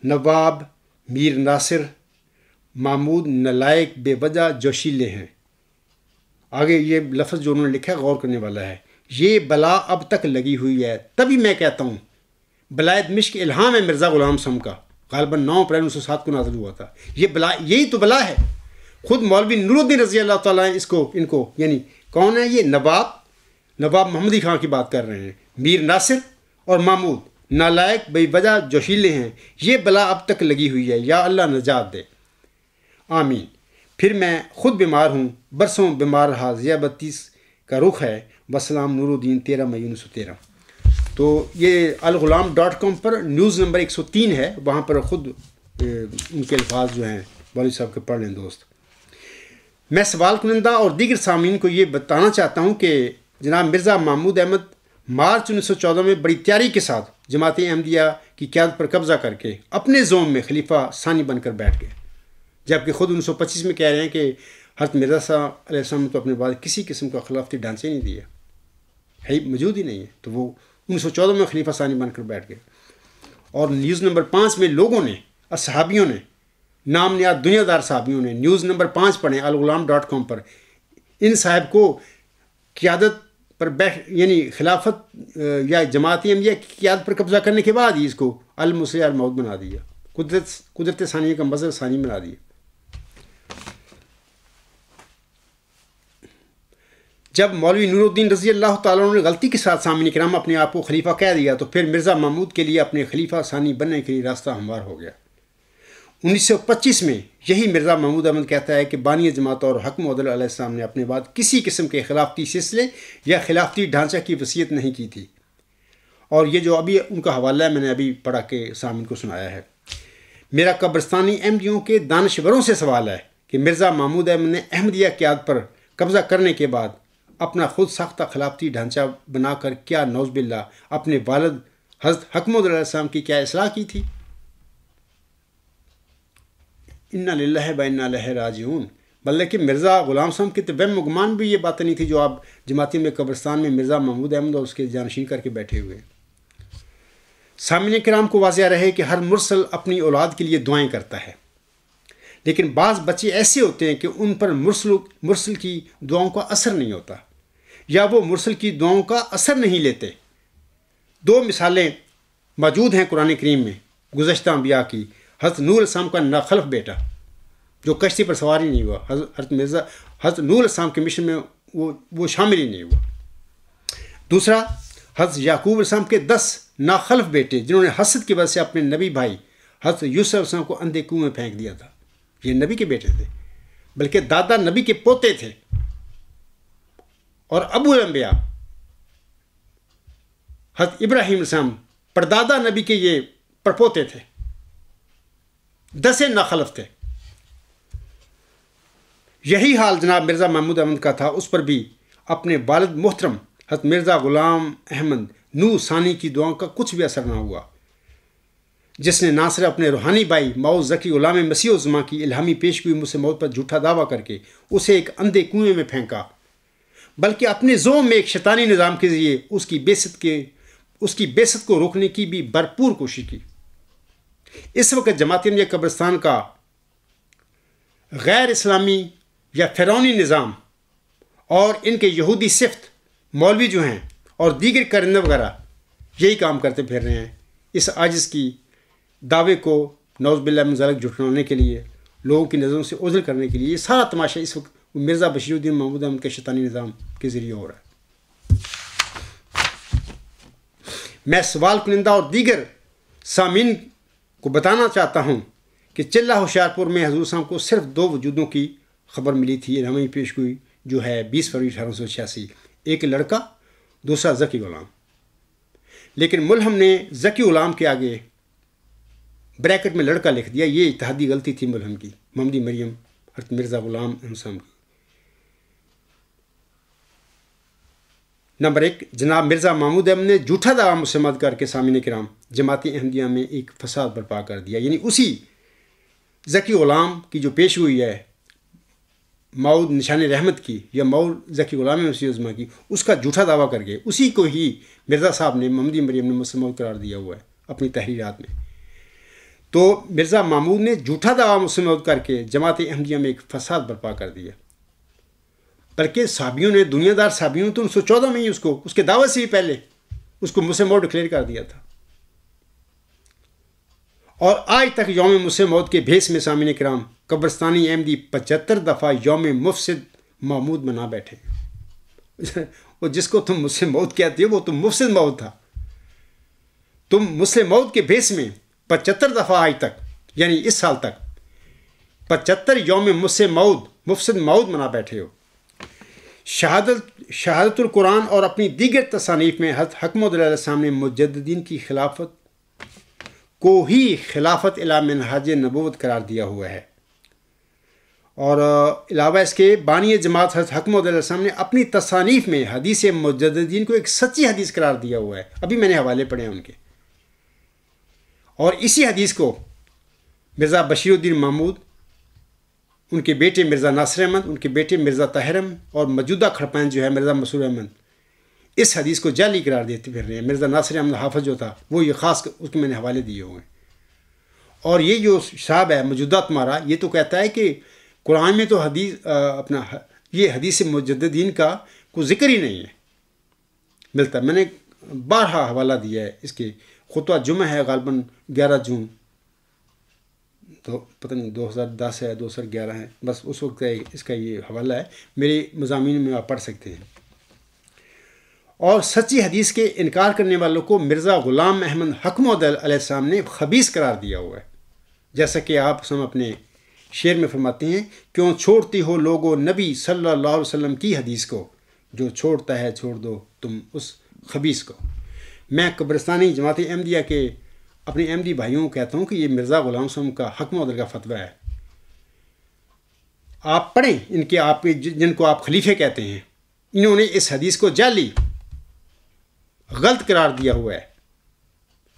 نواب میر ناصر محمود نالائق بے وجہ جوشیلے ہیں۔ آگے یہ لفظ جو انہوں نے لکھا ہے غور کرنے والا ہے، یہ بلا اب تک لگی ہوئی ہے، تبھی میں کہتا ہوں بلائے مشک الہام ہے مرزا غلام سم کا، غالباً 9 اپریل 1907 کو نازل ہوا تھا۔ یہ بلا، یہی تو بلا ہے۔ خود مولوی نور الدین رضی اللہ تعالیٰ ان کو یعنی کون ہے یہ؟ نواب محمدی خان کی بات کر رہے ہیں، میر ناصر اور محمود نالائق بے وجہ جوشیلے ہیں، یہ بلا اب تک لگی ہوئی ہے، یا اللہ نجات دے، آمین۔ پھر میں خود بیمار ہوں، برسوں بیمار رہا، ذیابطیس کا رخ ہے، وسلام نور الدین 13 مئی 1913۔ تو یہ الغلام.com پر نیوز نمبر 103 ہے، وہاں پر خود ان کے الفاظ جو ہیں مولوی صاحب کے پڑھ لیں دوست۔ میں سوال کنندہ اور دیگر سامعین کو یہ بتانا چاہتا ہوں کہ جناب مرزا محمود احمد مارچ 1914 میں بڑی تیاری کے ساتھ جماعت احمدیہ کی قیادت پر قبضہ کر کے اپنے زوم میں خلیفہ ثانی بن کر بیٹھ گئے، جبکہ خود 1925 میں کہہ رہے ہیں کہ حضرت مرزا صاحب علیہ السلام نے تو اپنے بعد کسی قسم کا خلافتی ڈھانچے نہیں دیا ہے، موجود ہی نہیں ہے، تو وہ 1914 میں خلیفہ ثانی بن کر بیٹھ گئے۔ اور نیوز نمبر 5 میں لوگوں نے، اصحابیوں نے، نام نہاد دنیا دار صحابیوں نے نیوز نمبر 5 پڑھیں الغلام.com پر، ان صاحب کو قیادت پر یعنی خلافت یا جماعت احمدیہ کی قیادت پر قبضہ کرنے کے بعد ہی اس کو المسیح الموت بنا دیا، قدرت ثانیہ کا مظہر ثانی بنا دیا۔ جب مولوی نور الدین رضی اللہ تعالیٰ عنہ نے غلطی کے ساتھ سامعین کرام اپنے آپ کو خلیفہ کہہ دیا، تو پھر مرزا محمود کے لیے اپنے خلیفہ ثانی بننے کے لیے راستہ ہموار ہو گیا۔ 1925 میں یہی مرزا محمود احمد کہتا ہے کہ بانی جماعت اور حکم عدل علیہ السلام نے اپنے بعد کسی قسم کے خلافتی سلسلے یا خلافتی ڈھانچہ کی وصیت نہیں کی تھی، اور یہ جو ابھی ان کا حوالہ ہے میں نے ابھی پڑھا کے سامعین کو سنایا ہے۔ میرا قبرستانی احمدیوں کے دانشوروں سے سوال ہے کہ مرزا محمود احمد نے احمدیہ قیادت پر قبضہ کرنے کے بعد اپنا خود ساختہ خلافتی ڈھانچہ بنا کر کیا نعوذ باللہ اپنے والد حضرت حکم عدل علیہ السلام کی کیا اصلاح کی تھی؟ انا للہ و انا الیہ راجعون۔ بلکہ مرزا غلام صاحب کے وہم و گمان بھی یہ باتیں نہیں تھی جو آپ جماعتی میں قبرستان میں مرزا محمود احمد اور اس کے جانشین کر کے بیٹھے ہوئے۔ سامعین کرام کو واضح رہے کہ ہر مرسل اپنی اولاد کے لیے دعائیں کرتا ہے، لیکن بعض بچے ایسے ہوتے ہیں کہ ان پر مرسل کی دعاؤں کا اثر نہیں ہوتا، یا وہ مرسل کی دعاؤں کا اثر نہیں لیتے۔ 2 مثالیں موجود ہیں قرآن کریم میں گزشتہ انبیاء کی۔ حضرت نوح علیہ السلام کا ناخلف بیٹا جو کشتی پر سوار ہی نہیں ہوا، حضرت نوح علیہ السلام کے مشن میں وہ شامل ہی نہیں ہوا۔ دوسرا، حضرت یعقوب علیہ السلام کے 10 ناخلف بیٹے جنہوں نے حسد کی وجہ سے اپنے نبی بھائی حضرت یوسف علیہ السلام کو اندھے کنویں میں پھینک دیا تھا، یہ نبی کے بیٹے تھے، بلکہ دادا نبی کے پوتے تھے۔ اور ابو الانبیاء حضرت ابراہیم علیہ السلام پردادا نبی کے یہ پرپوتے تھے، 10 ناخلف تھے۔ یہی حال جناب مرزا محمود احمد کا تھا، اس پر بھی اپنے والد محترم حضرت مرزا غلام احمد نوح ثانی کی دعاؤں کا کچھ بھی اثر نہ ہوا، جس نے نہ صرف اپنے روحانی بھائی ماؤ ذکی غلام مسیح الزماں کی الہامی پیشگوئی مجھ سے موت پر جھوٹا دعویٰ کر کے اسے ایک اندھے کنویں میں پھینکا، بلکہ اپنے زوم میں ایک شیطانی نظام کے ذریعے اس کی اس کی بعثت کو روکنے کی بھی بھرپور کوشش کی۔ اس وقت جماعت احمدیہ قبرستان کا غیر اسلامی یا فرعونی نظام اور ان کے یہودی صفت مولوی جو ہیں اور دیگر کرندے وغیرہ یہی کام کرتے پھر رہے ہیں۔ اس عاجز کی دعوے کو نعوذ باللہ من ذالک جھٹلانے کے لیے، لوگوں کی نظروں سے اوجھل کرنے کے لیے یہ سارا تماشا اس وقت مرزا بشیر الدین محمود احمد کے شیطانی نظام کے ذریعے ہو رہا ہے۔ میں سوال کنندہ اور دیگر سامعین کو بتانا چاہتا ہوں کہ چلہ ہوشیارپور میں حضور صاحب کو صرف 2 وجودوں کی خبر ملی تھی الہامی پیش گوئی، جو ہے 20 فروری 1886، ایک لڑکا، دوسرا ذکی غلام۔ لیکن ملہم نے ذکی غلام کے آگے بریکٹ میں لڑکا لکھ دیا۔ یہ اتحادی غلطی تھی ملہم کی، محمدی مریم حضرت مرزا غلام احمد صاحب کی۔ نمبر 1، جناب مرزا محمود احمد نے جھوٹا دعویٰ مسلمات کر کے سامعین کرام جماعت احمدیہ میں ایک فساد برپا کر دیا، یعنی اسی ذکی غلام کی جو پیش ہوئی ہے ماؤد نشان رحمت کی یا ماؤد ذکی غلام مسیح عظمیٰ کی، اس کا جھوٹا دعویٰ کر کے اسی کو ہی مرزا صاحب نے محمدی مریم نے مسلم قرار دیا ہوا ہے اپنی تحریرات میں۔ تو مرزا محمود نے جھوٹا دعویٰ مسلم کر کے جماعت احمدیہ میں ایک فساد برپا کر دیا، بلکہ صحابیوں نے، دنیا دار صحابیوں تو 1914 میں ہی اس کے دعوے سے ہی پہلے اس کو مسلم موت ڈکلیئر کر دیا تھا، اور آج تک یوم مسلم موت کے بھیس میں سامعین کرام قبرستانی احمدی 75 دفعہ یوم مفسد محمود منا بیٹھے۔ وہ جس کو تم مسلم موت کہتے ہو وہ تم مفسد موت تھا۔ تم مسلم موت کے بھیس میں 75 دفعہ آج تک، یعنی اس سال تک 75 یوم مسلم موت مفسد موت منا بیٹھے ہو۔ شہادت القرآن اور اپنی دیگر تصانیف میں حضرت حق محمد علیہ السلام نے مجددین کی خلافت کو ہی خلافت الی منہاج نبوت قرار دیا ہوا ہے، اور علاوہ اس کے بانی جماعت حضرت حق محمد علیہ السلام نے اپنی تصانیف میں حدیث مجددین کو ایک سچی حدیث قرار دیا ہوا ہے۔ ابھی میں نے حوالے پڑھے ہیں ان کے، اور اسی حدیث کو مرزا بشیر الدین محمود، ان کے بیٹے مرزا ناصر احمد، ان کے بیٹے مرزا طاہر احمد اور موجودہ کھڑپائن جو ہے مرزا مسرور احمد، اس حدیث کو جعلی قرار دیتے پھر رہے ہیں۔ مرزا ناصر احمد حافظ جو تھا وہ یہ خاص اس کے میں نے حوالے دیے ہوئے ہیں۔ اور یہ جو صاحب ہے موجودہ تمہارا، یہ تو کہتا ہے کہ قرآن میں تو حدیث یہ حدیث مجددین کا کوئی ذکر ہی نہیں ہے ملتا۔ میں نے بارہا حوالہ دیا ہے اس کے، خطبہ جمعہ ہے غالباً 11 جون، تو پتہ نہیں 2010 ہے 2011 ہے، بس اس وقت اس کا یہ حوالہ ہے، میرے مضامین میں آپ پڑھ سکتے ہیں۔ اور سچی حدیث کے انکار کرنے والوں کو مرزا غلام احمد حق محمد علیہ السلام نے خبیث قرار دیا ہوا ہے، جیسا کہ آپ ہم اپنے شعر میں فرماتے ہیں، کیوں چھوڑتی ہو لوگو نبی صلی اللہ علیہ وسلم کی حدیث کو، جو چھوڑتا ہے چھوڑ دو تم اس خبیث کو۔ میں قبرستانی جماعت احمدیہ کے اپنے احمدی بھائیوں کو کہتا ہوں کہ یہ مرزا غلام صاحب کا حق محمد کا فتویٰ ہے، آپ پڑھیں ان کے، آپ جن کو آپ خلیفے کہتے ہیں، انہوں نے اس حدیث کو جعلی غلط قرار دیا ہوا ہے،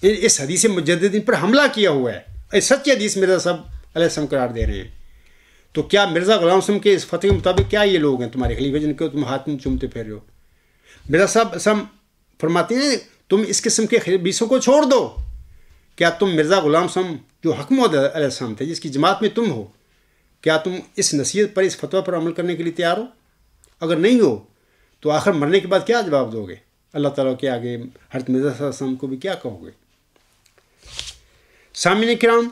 اس حدیث مجددین پر حملہ کیا ہوا ہے، سچی حدیث مرزا صاحب علیہ السلام قرار دے رہے ہیں۔ تو کیا مرزا غلام صاحب کے اس فتوے کے مطابق کیا یہ لوگ ہیں تمہارے خلیفے جن کو تم ہاتھ میں چومتے پھر رہے ہو؟ مرزا صاحب فرماتے ہیں تم اس قسم کے خبیثوں کو چھوڑ دو۔ کیا تم مرزا غلام صاحب جو حق محمد علیہ السلام تھے، جس کی جماعت میں تم ہو، کیا تم اس نصیحت پر، اس فتویٰ پر عمل کرنے کے لیے تیار ہو؟ اگر نہیں ہو تو آخر مرنے کے بعد کیا جواب دو گے اللہ تعالیٰ کے آگے؟ حضرت مرزا صلی اللہ علیہ وسلم کو بھی کیا کہو گے؟ سامعین کرام،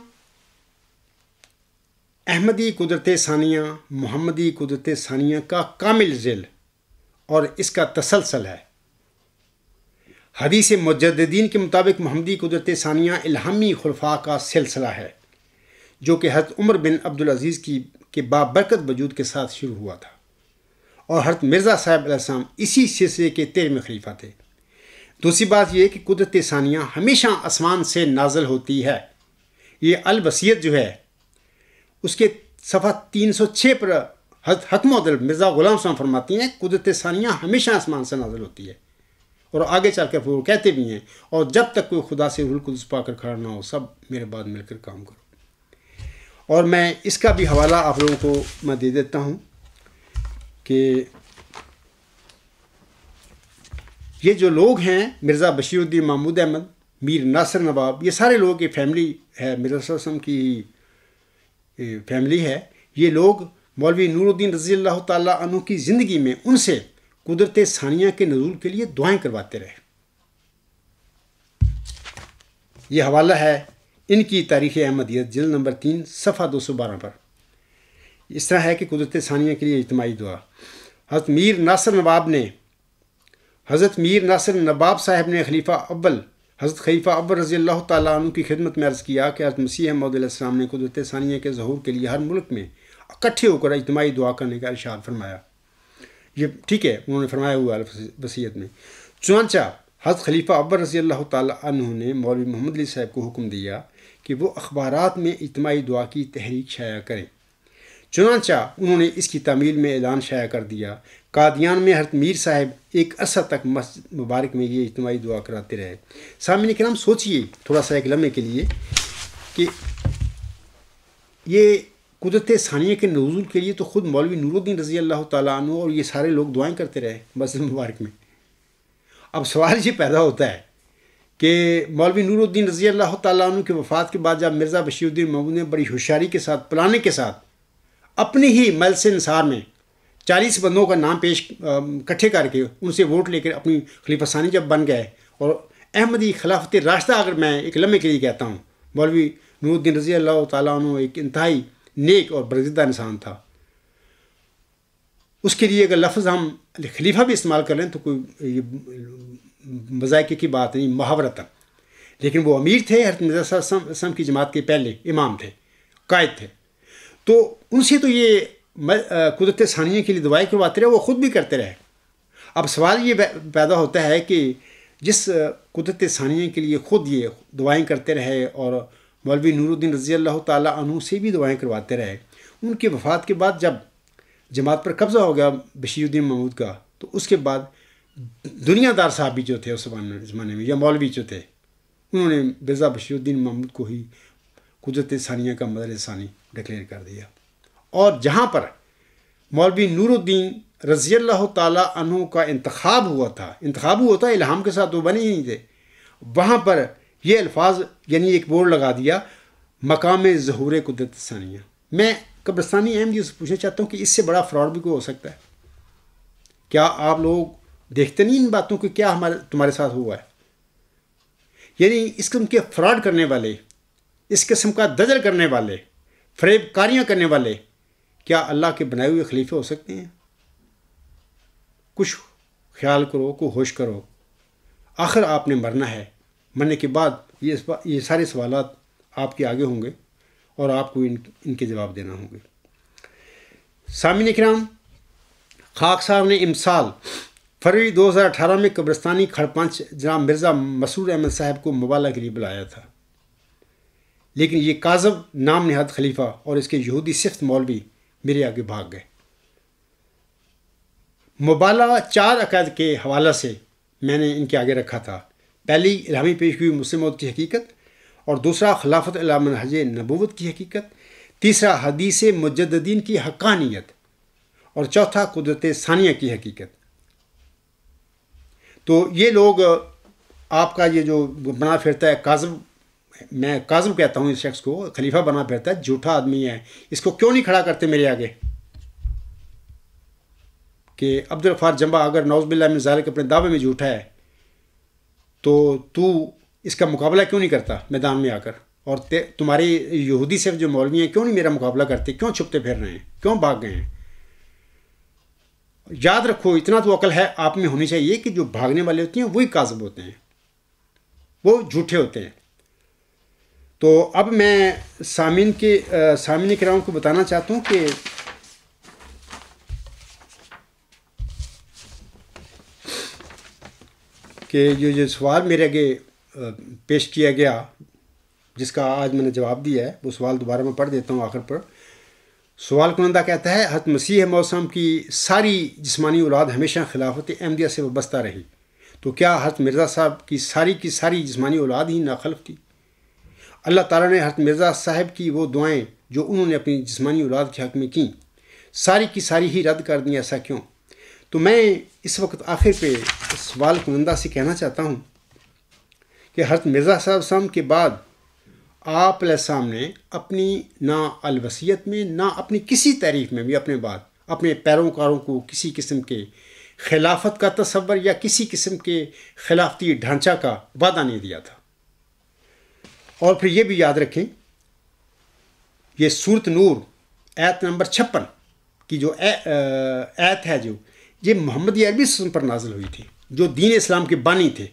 احمدی قدرت ثانیہ محمدی قدرت ثانیہ کا کامل ذیل اور اس کا تسلسل ہے۔ حدیث مجددین کے مطابق محمدی قدرت ثانیہ الہامی خلفاء کا سلسلہ ہے، جو کہ حضرت عمر بن عبدالعزیز کے بابرکت وجود کے ساتھ شروع ہوا تھا، اور حضرت مرزا صاحب علیہ السلام اسی سلسلے کے 13ویں خلیفہ تھے۔ دوسری بات یہ کہ قدرت ثانیہ ہمیشہ آسمان سے نازل ہوتی ہے۔ یہ الوصیت جو ہے اس کے صفحہ 306 پر حضرت حق محمد مرزا غلام صاحب فرماتی ہیں قدرت ثانیہ ہمیشہ آسمان سے نازل ہوتی ہے، اور آگے چل کر وہ کہتے بھی ہیں، اور جب تک کوئی خدا سے روح القدس پا کر کھڑا نہ ہو، سب میرے بعد مل کر کام کرو۔ اور میں اس کا بھی حوالہ آپ لوگوں کو میں دے دیتا ہوں کہ یہ جو لوگ ہیں مرزا بشیر الدین محمود احمد، میر ناصر نواب، یہ سارے لوگ، یہ فیملی ہے، مرزا صلی اللہ علیہ وسلم کی فیملی ہے. یہ لوگ مولوی نور الدین رضی اللہ تعالیٰ عنہ کی زندگی میں ان سے قدرت ثانیہ کے نزول کے لیے دعائیں کرواتے رہے. یہ حوالہ ہے ان کی تاریخ احمدیت جلد نمبر 3 صفحہ 212 پر. اس طرح ہے کہ قدرت ثانیہ کے لیے اجتماعی دعا. حضرت میر ناصر نواب صاحب نے حضرت خلیفہ اول رضی اللہ تعالیٰ عنہ کی خدمت میں عرض کیا کہ حضرت مسیح موعود علیہ السلام نے قدرت ثانیہ کے ظہور کے لیے ہر ملک میں اکٹھے ہو کر اجتماعی دعا کرنے کا ارشاد فرمایا. یہ ٹھیک ہے، انہوں نے فرمایا ہوا وصیت میں. چنانچہ حضرت خلیفہ اول رضی اللہ تعالیٰ عنہ نے مولوی محمد علی صاحب کو حکم دیا کہ وہ اخبارات میں اجتماعی دعا کی تحریک شائع کریں. چنانچہ انہوں نے اس کی تعمیل میں اعلان شائع کر دیا. قادیان میں حضرت میر صاحب ایک عرصہ تک مسجد مبارک میں یہ اجتماعی دعا کراتے رہے. سامعین کرام، سوچئے تھوڑا سا ایک لمحے کے لیے کہ یہ قدرت ثانیہ کے نزول کے لیے تو خود مولوی نور الدین رضی اللہ تعالیٰ عنہ اور یہ سارے لوگ دعائیں کرتے رہے مسجد مبارک میں. اب سوال یہ پیدا ہوتا ہے کہ مولوی نور الدین رضی اللہ تعالیٰ عنہ کی وفات کے بعد جب مرزا بشیر الدین محمود نے بڑی ہوشیاری کے ساتھ، پلانے کے ساتھ، اپنے ہی مجلس نثار میں 40 بندوں کا نام اکٹھے کر کے ان سے ووٹ لے کر اپنی خلیفہ ثانی جب بن گئے، اور احمدی خلافت راشدہ، اگر میں ایک لمحے کے لیے کہتا ہوں، مولوی نور الدین رضی اللہ تعالیٰ عنہ ایک انتہائی نیک اور برگزیدہ انسان تھا. اس کے لیے اگر لفظ ہم خلیفہ بھی استعمال کر لیں تو کوئی مذائقے کی بات نہیں، محاورتاً. لیکن وہ امیر تھے، حضرت مرزا صلی اللہ علیہ وسلم کی جماعت کے پہلے امام تھے، قائد تھے. تو ان سے تو یہ قدرت ثانیہ کے لیے دعائیں کرواتے رہے، وہ خود بھی کرتے رہے. اب سوال یہ پیدا ہوتا ہے کہ جس قدرت ثانیہ کے لیے خود یہ دعائیں کرتے رہے اور مولوی نور الدین رضی اللہ تعالیٰ عنہ سے بھی دعائیں کرواتے رہے، ان کی وفات کے بعد جب جماعت پر قبضہ ہو گیا بشیر الدین محمود کا، تو اس کے بعد دنیا دار صاحب بھی جو تھے اس زمانے میں، یا مولوی جو تھے، انہوں نے مرزا بشیر الدین محمود کو ہی قدرت ثانیہ کا مدرس ثانی ڈکلیئر کر دیا. اور جہاں پر مولوی نور الدین رضی اللہ تعالیٰ عنہ کا انتخاب ہوا تھا، الہام کے ساتھ وہ بنے ہی نہیں تھے، وہاں پر یہ الفاظ یعنی ایک بورڈ لگا دیا، مقام ظہور قدرت ثانیہ. میں قبرستانی احمدیوں سے پوچھنا چاہتا ہوں کہ اس سے بڑا فراڈ بھی کوئی ہو سکتا ہے؟ کیا آپ لوگ دیکھتے نہیں ان باتوں کو، کیا تمہارے ساتھ ہوا ہے؟ یعنی اس قسم کے فراڈ کرنے والے، اس قسم کا دجل کرنے والے، فریب کاریاں کرنے والے، کیا اللہ کے بنائے ہوئے خلیفے ہو سکتے ہیں؟ کچھ خیال کرو، کو ہوش کرو. آخر آپ نے مرنا ہے، مرنے کے بعد یہ سارے سوالات آپ کے آگے ہوں گے اور آپ کو ان کے جواب دینا ہوں گے. سامعین کرام، خاک صاحب نے امسال فروری 2018 میں قبرستانی کھڑپنچ جناب مرزا مسرور احمد صاحب کو مبالغہ کے لیے بلایا تھا، لیکن یہ کاذب نام نہاد خلیفہ اور اس کے یہودی صفت مولوی میرے آگے بھاگ گئے. مبالغہ 4 عقائد کے حوالہ سے میں نے ان کے آگے رکھا تھا. پہلی الہامی پیش ہوئی مسلم موت کی حقیقت، اور دوسرا خلافت علی منہج نبوت کی حقیقت، تیسرا حدیث مجددین کی حقانیت، اور چوتھا قدرت ثانیہ کی حقیقت. تو یہ لوگ آپ کا یہ جو بنا پھرتا ہے کاذب، میں کاذب کہتا ہوں اس شخص کو، خلیفہ بنا پھرتا ہے، جھوٹا آدمی ہے، اس کو کیوں نہیں کھڑا کرتے میرے آگے کہ عبدالغفار جمبا اگر نعوذ باللہ من ذالک اپنے دعوے میں جھوٹا ہے تو اس کا مقابلہ کیوں نہیں کرتا میدان میں آ کر؟ اور تمہارے یہودی صرف جو مولوی ہیں کیوں نہیں میرا مقابلہ کرتے؟ کیوں چھپتے پھر رہے ہیں؟ کیوں بھاگ گئے ہیں؟ یاد رکھو، اتنا تو عقل ہے آپ میں ہونی چاہیے کہ جو بھاگنے والے ہوتے ہیں وہی کاذب ہوتے ہیں، وہ جھوٹے ہوتے ہیں. تو اب میں سامعین کرام کو بتانا چاہتا ہوں کہ جو سوال میرے آگے پیش کیا گیا، جس کا آج میں نے جواب دیا ہے، وہ سوال دوبارہ میں پڑھ دیتا ہوں آخر پر. سوال کنندہ کہتا ہے، حضرت مسیح موسم کی ساری جسمانی اولاد ہمیشہ خلافت احمدیہ سے وابستہ رہی، تو کیا حضرت مرزا صاحب کی ساری جسمانی اولاد ہی ناخلف تھی؟ اللہ تعالیٰ نے حضرت مرزا صاحب کی وہ دعائیں جو انہوں نے اپنی جسمانی اولاد کے حق میں کیں، ساری کی ساری ہی رد کر دیں، ایسا کیوں؟ تو میں اس وقت آخر پہ سوال کنندہ سے کہنا چاہتا ہوں کہ حضرت مرزا صاحب السلام کے بعد آپ علیہ السلام نے اپنی نہ الوصیت میں نہ اپنی کسی تحریک میں بھی اپنے بعد اپنے پیروکاروں کو کسی قسم کے خلافت کا تصور یا کسی قسم کے خلافتی ڈھانچہ کا وعدہ نہیں دیا تھا. اور پھر یہ بھی یاد رکھیں، یہ سورت نور آیت نمبر 56 کی جو آیت ہے، جو یہ محمد عربی وسلم پر نازل ہوئی تھی، جو دین اسلام کے بانی تھے.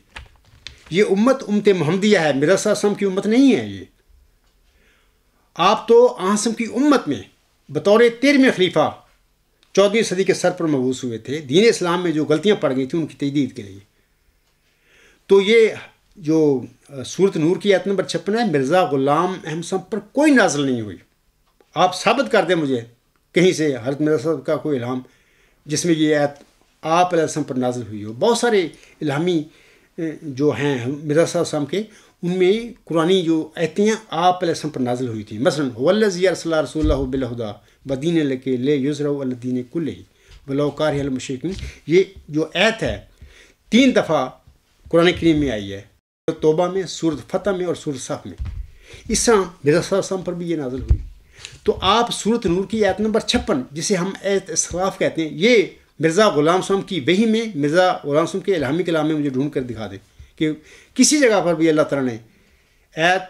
یہ امت محمدیہ ہے، مرزا صاحب السلام کی امت نہیں ہے. یہ آپ تو آسم کی امت میں بطور 13ویں خلیفہ 14ویں صدی کے سر پر مبعوث ہوئے تھے. دین اسلام میں جو غلطیاں پڑ گئی تھیں ان کی تجدید کے لیے. تو یہ جو سورت نور کی آیت نمبر 56 ہے، مرزا غلام احمد صاحب پر کوئی نازل نہیں ہوئی. آپ ثابت کر دیں مجھے کہیں سے حضرت مرزا صاحب کا کوئی الہام جس میں یہ آیت آپ علیہ السلام پر نازل ہوئی ہو. بہت سارے الہامی جو ہیں مرزا صاحب السلام کے، ان میں قرآنی جو آیتیں ہیں آپ علیہ السلام پر نازل ہوئی تھیں. مثلاً والذی ارسل رسول اللہ بالہدی ودین الحق لیظہرہ علی الدین کلہ ولو کرہ المشرکون. یہ جو آیت ہے 3 دفعہ قرآن کریم میں آئی ہے، توبہ میں، سورۃ فتح میں اور سورۃ صف میں. اس طرح مرزا صاحب السلام پر بھی یہ نازل ہوئی. تو آپ سورت نور کی آیت نمبر 56 جسے ہم آیت اسخلاف کہتے ہیں، یہ مرزا غلام صاحب کی وحی میں، مرزا غلام صاحب کے الہامی کلام میں مجھے ڈھونڈ کر دکھا دے کہ کسی جگہ پر بھی اللہ تعالیٰ نے آیت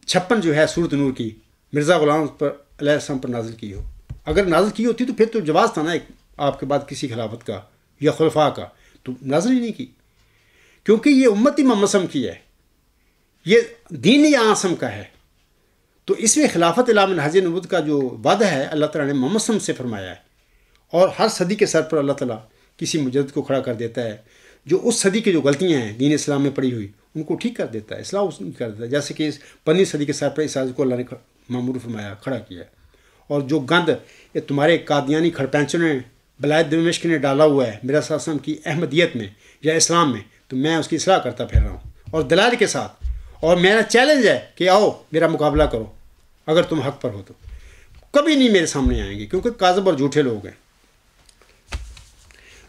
56 جو ہے سورت نور کی مرزا غلام پر علیہ السلام پر نازل کی ہو. اگر نازل کی ہوتی تو پھر تو جواز تھا نا ایک آپ کے بعد کسی خلافت کا یا خلفاء کا، تو نازل ہی نہیں کی. کیونکہ یہ امتی محمد صلی اللہ علیہ وسلم کی ہے، یہ دین اعظم کا ہے. تو اس میں خلافت اعلی منہاج نبوت کا جو وعدہ ہے اللہ تعالیٰ نے محمد صلی اللہ علیہ وسلم سے فرمایا ہے. اور ہر صدی کے سر پر اللہ تعالیٰ کسی مجدد کو کھڑا کر دیتا ہے جو اس صدی کی جو غلطیاں ہیں دین اسلام میں پڑی ہوئی ان کو ٹھیک کر دیتا ہے، اصلاح کر دیتا ہے. جیسے کہ 15ویں صدی کے سر پر اس آیت کو اللہ نے معمور فرمایا، کھڑا کیا ہے. اور جو گند یہ تمہارے قادیانی کھڑپینچوں نے بلاد دمشق نے ڈالا ہوا ہے مرزا صلی اللہ علیہ وسلم کی احمدیت میں یا اسلام میں، تو میں اس کی اصلاح کرتا پھر رہا ہوں اور دلائل کے ساتھ. اور میرا چیلنج ہے کہ آؤ میرا مقابلہ کرو، اگر تم حق پر ہو تو. کبھی نہیں میرے سامنے آئیں گے کیونکہ کاذب اور جھوٹے لوگ ہیں.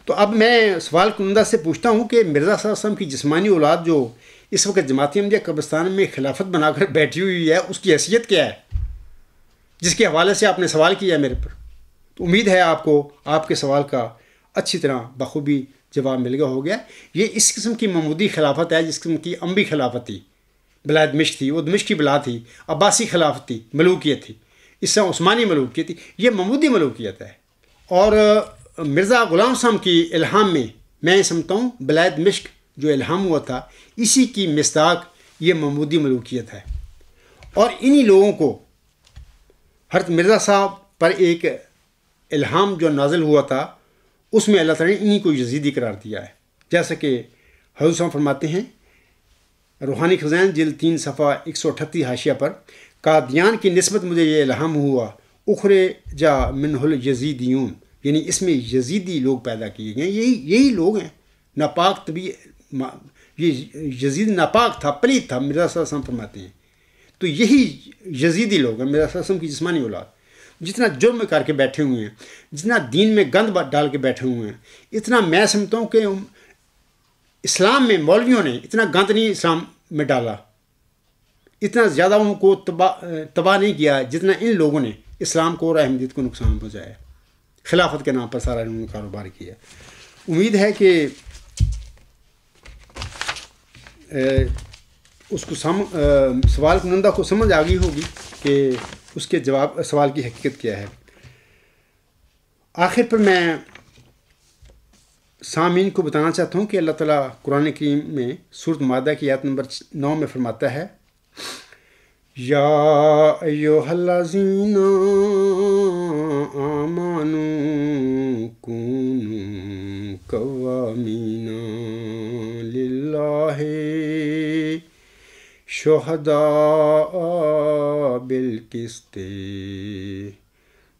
تو اب میں سوال کنندہ سے پوچھتا ہوں کہ مرزا صلی اللہ علیہ وسلم کی جسمانی اولاد جو اس وقت جماعت احمدیہ قبرستان میں خلافت بنا کر بیٹھی ہوئی ہے، اس کی حیثیت کیا ہے جس کے حوالے سے آپ نے سوال کیا ہے میرے پر. تو امید ہے آپ کو آپ کے سوال کا اچھی طرح بخوبی جواب مل گیا ہو گیا. یہ اس قسم کی محمودی خلافت ہے جس قسم کی انبی خلافت تھی، بلاد دمشق تھی، وہ دمشق کی بلاد تھی، عباسی خلافت تھی، ملوکیت تھی، اس سے عثمانی ملوکیت تھی. یہ محمودی ملوکیت ہے. اور مرزا غلام صاحب کی الہام میں سمجھتا ہوں بلاد دمشق جو الہام ہوا تھا اسی کی مصداق یہ محمودی ملوکیت ہے. اور انہی لوگوں کو حضرت مرزا صاحب پر ایک الہام جو نازل ہوا تھا اس میں اللہ تعالیٰ نے انہی کو یزیدی قرار دیا ہے. جیسا کہ حضور صاحب فرماتے ہیں روحانی خزائن جلد 3 صفحہ 138 حاشیہ پر، قادیان کی نسبت مجھے یہ الہام ہوا اخرے جا منہ الیزیدیون، یعنی اس میں یزیدی لوگ پیدا کیے گئے. یہی لوگ ہیں ناپاک طبی، یہ یزید ناپاک تھا، پلید تھا، مرزا صلی اللہ علیہ وسلم فرماتے ہیں. تو یہی یزیدی لوگ ہیں مرزا صلی اللہ علیہ وسلم کی جسمانی اولاد. جتنا جرم کر کے بیٹھے ہوئے ہیں، جتنا دین میں گند ڈال کے بیٹھے ہوئے ہیں، اتنا میں سمجھتا ہوں کہ اسلام میں مولویوں نے اتنا گند نہیں اسلام میں ڈالا، اتنا زیادہ ان کو تباہ نہیں کیا جتنا ان لوگوں نے اسلام کو اور احمدیت کو نقصان پہنچایا. خلافت کے نام پر سارا انہوں نے کاروبار کیا. امید ہے کہ اس کو سوال کنندہ کو سمجھ آ گئی ہوگی کہ اس کے جواب سوال کی حقیقت کیا ہے. آخر پر میں سامعین کو بتانا چاہتا ہوں کہ اللہ تعالیٰ قرآن کریم میں سورۃ مائدہ کی آیت نمبر 9 میں فرماتا ہے یا ایھا الذین آمنوا کونوا قوامین للہ شہداء بالقسط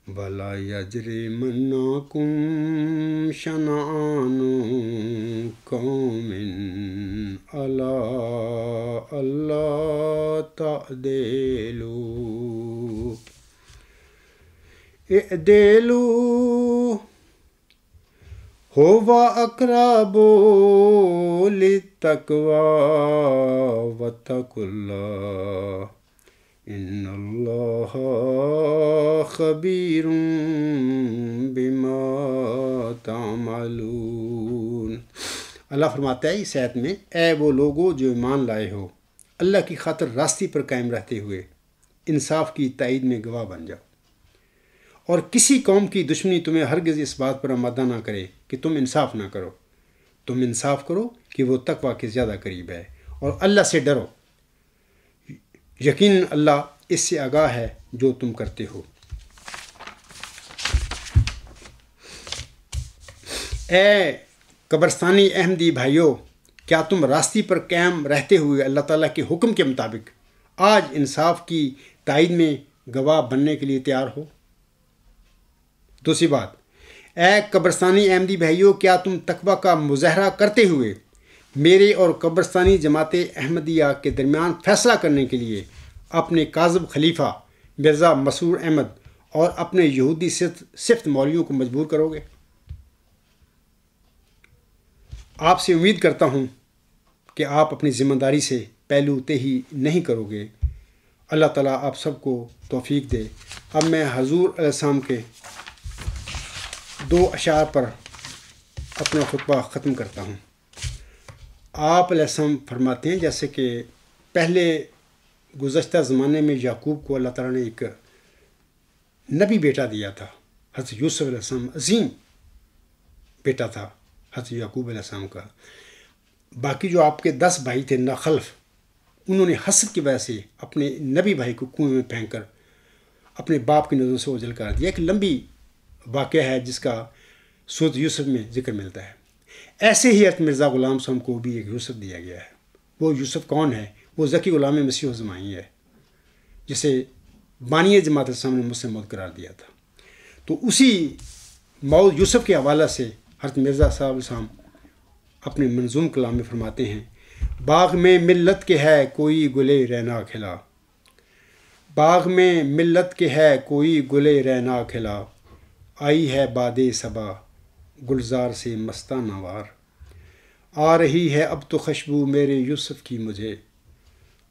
ولا یجرمنکم شنآن قوم علی الا تعدلوا اعدلوا هو أقرب للتقوى واتقوا الله ان اللہ خبیر بما تعملون۔ اللہ فرماتا ہے اس آیت میں، اے وہ لوگو جو ایمان لائے ہو، اللہ کی خاطر راستی پر قائم رہتے ہوئے انصاف کی تائید میں گواہ بن جاؤ، اور کسی قوم کی دشمنی تمہیں ہرگز اس بات پر آمادہ نہ کرے کہ تم انصاف نہ کرو، تم انصاف کرو کہ وہ تقویٰ کے زیادہ قریب ہے، اور اللہ سے ڈرو، یقیناً اللہ اس سے آگاہ ہے جو تم کرتے ہو۔ اے قبرستانی احمدی بھائیو، کیا تم راستی پر قائم رہتے ہوئے اللہ تعالیٰ کے حکم کے مطابق آج انصاف کی تائید میں گواہ بننے کے لیے تیار ہو؟ دوسری بات، اے قبرستانی احمدی بھائیو، کیا تم تقویٰ کا مظاہرہ کرتے ہوئے میرے اور قبرستانی جماعت احمدیہ کے درمیان فیصلہ کرنے کے لیے اپنے کاذب خلیفہ مرزا مسرور احمد اور اپنے یہودی صفت مولیوں کو مجبور کرو گے؟ آپ سے امید کرتا ہوں کہ آپ اپنی ذمہ داری سے پہلو تہی نہیں کرو گے۔ اللہ تعالیٰ آپ سب کو توفیق دے۔ اب میں حضور علیہ السلام کے 2 اشعار پر اپنا خطبہ ختم کرتا ہوں۔ آپ علیہ السلام فرماتے ہیں، جیسے کہ پہلے گزشتہ زمانے میں یعقوب کو اللہ تعالیٰ نے ایک نبی بیٹا دیا تھا، حضرت یوسف علیہ السلام عظیم بیٹا تھا حضرت یعقوب علیہ السلام کا۔ باقی جو آپ کے 10 بھائی تھے ناخلف، انہوں نے حسد کی وجہ سے اپنے نبی بھائی کو کنویں میں پھینک کر اپنے باپ کی نظروں سے اوجھل کر دیا۔ ایک لمبی واقعہ ہے جس کا سورۃ یوسف میں ذکر ملتا ہے۔ ایسے ہی حضرت مرزا غلام صاحب کو بھی ایک یوسف دیا گیا ہے۔ وہ یوسف کون ہے؟ وہ ذکی غلام مسیح الزمانی ہے، جسے بانی جماعت اسلام نے مسلم موت قرار دیا تھا۔ تو اسی موت یوسف کے حوالہ سے حضرت مرزا صاحب السلام اپنے منظوم کلام میں فرماتے ہیں، باغ میں ملت کے ہے کوئی گلے رعنا کھلا، باغ میں ملت کے ہے کوئی گلے رعنا کھلا، آئی ہے باد صبا گلزار سے مستانہ وار، آ رہی ہے اب تو خوشبو میرے یوسف کی مجھے،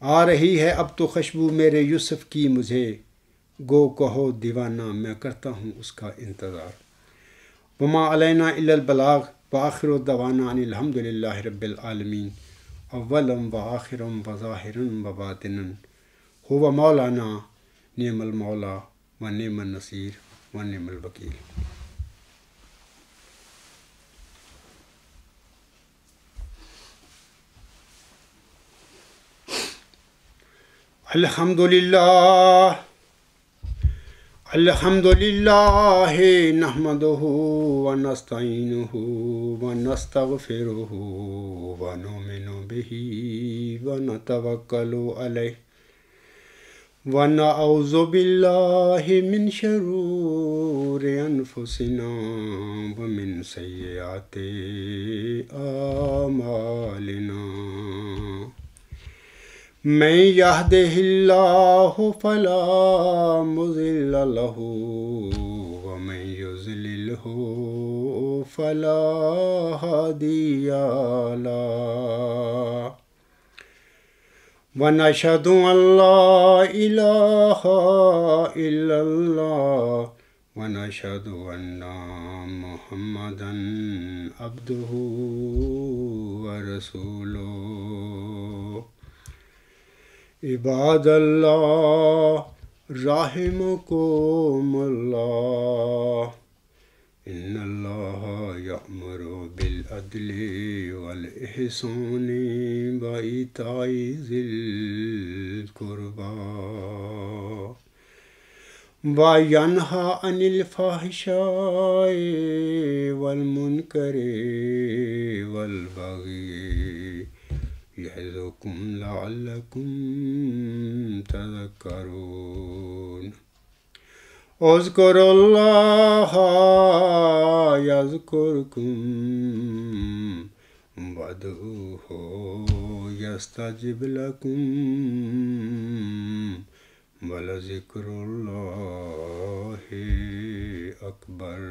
آ رہی ہے اب تو خوشبو میرے یوسف کی مجھے، گو کہو دیوانہ میں کرتا ہوں اس کا انتظار، وما علینا الا البلاغ وآخر دعوانا ان الحمد للہ رب العالمین، اولم وآخرم وظاہرم وباطنن، هو مولانا نعم المولا ونعم النصیر ونعم الوکیل۔ الحمد للہ نحمدہ ونستعینہ ونستغفرہ ونؤمن بہ ونتوکل علیہ ونعوذ باللہ من شرور انفسنا ومن سیئات اعمالنا، من یہدہ اللہ فلا مضل لہ ومن یضللہ فلا ہادی لہ، ونشہد ان لا الہ الا اللہ ونشہد ان محمدا عبدہ ورسولہ۔ عباد اللہ رحمکم اللہ، ان اللہ یأمر بالعدل والإحسان وإیتاء ذی القربى وینہی عن الفحشاء والمنکر والبغی یعظکم لعلکم تذکرون۔ اذکروا اللہ یذکرکم وادعوہ یستجب لکم ولذکر اللہ اکبر۔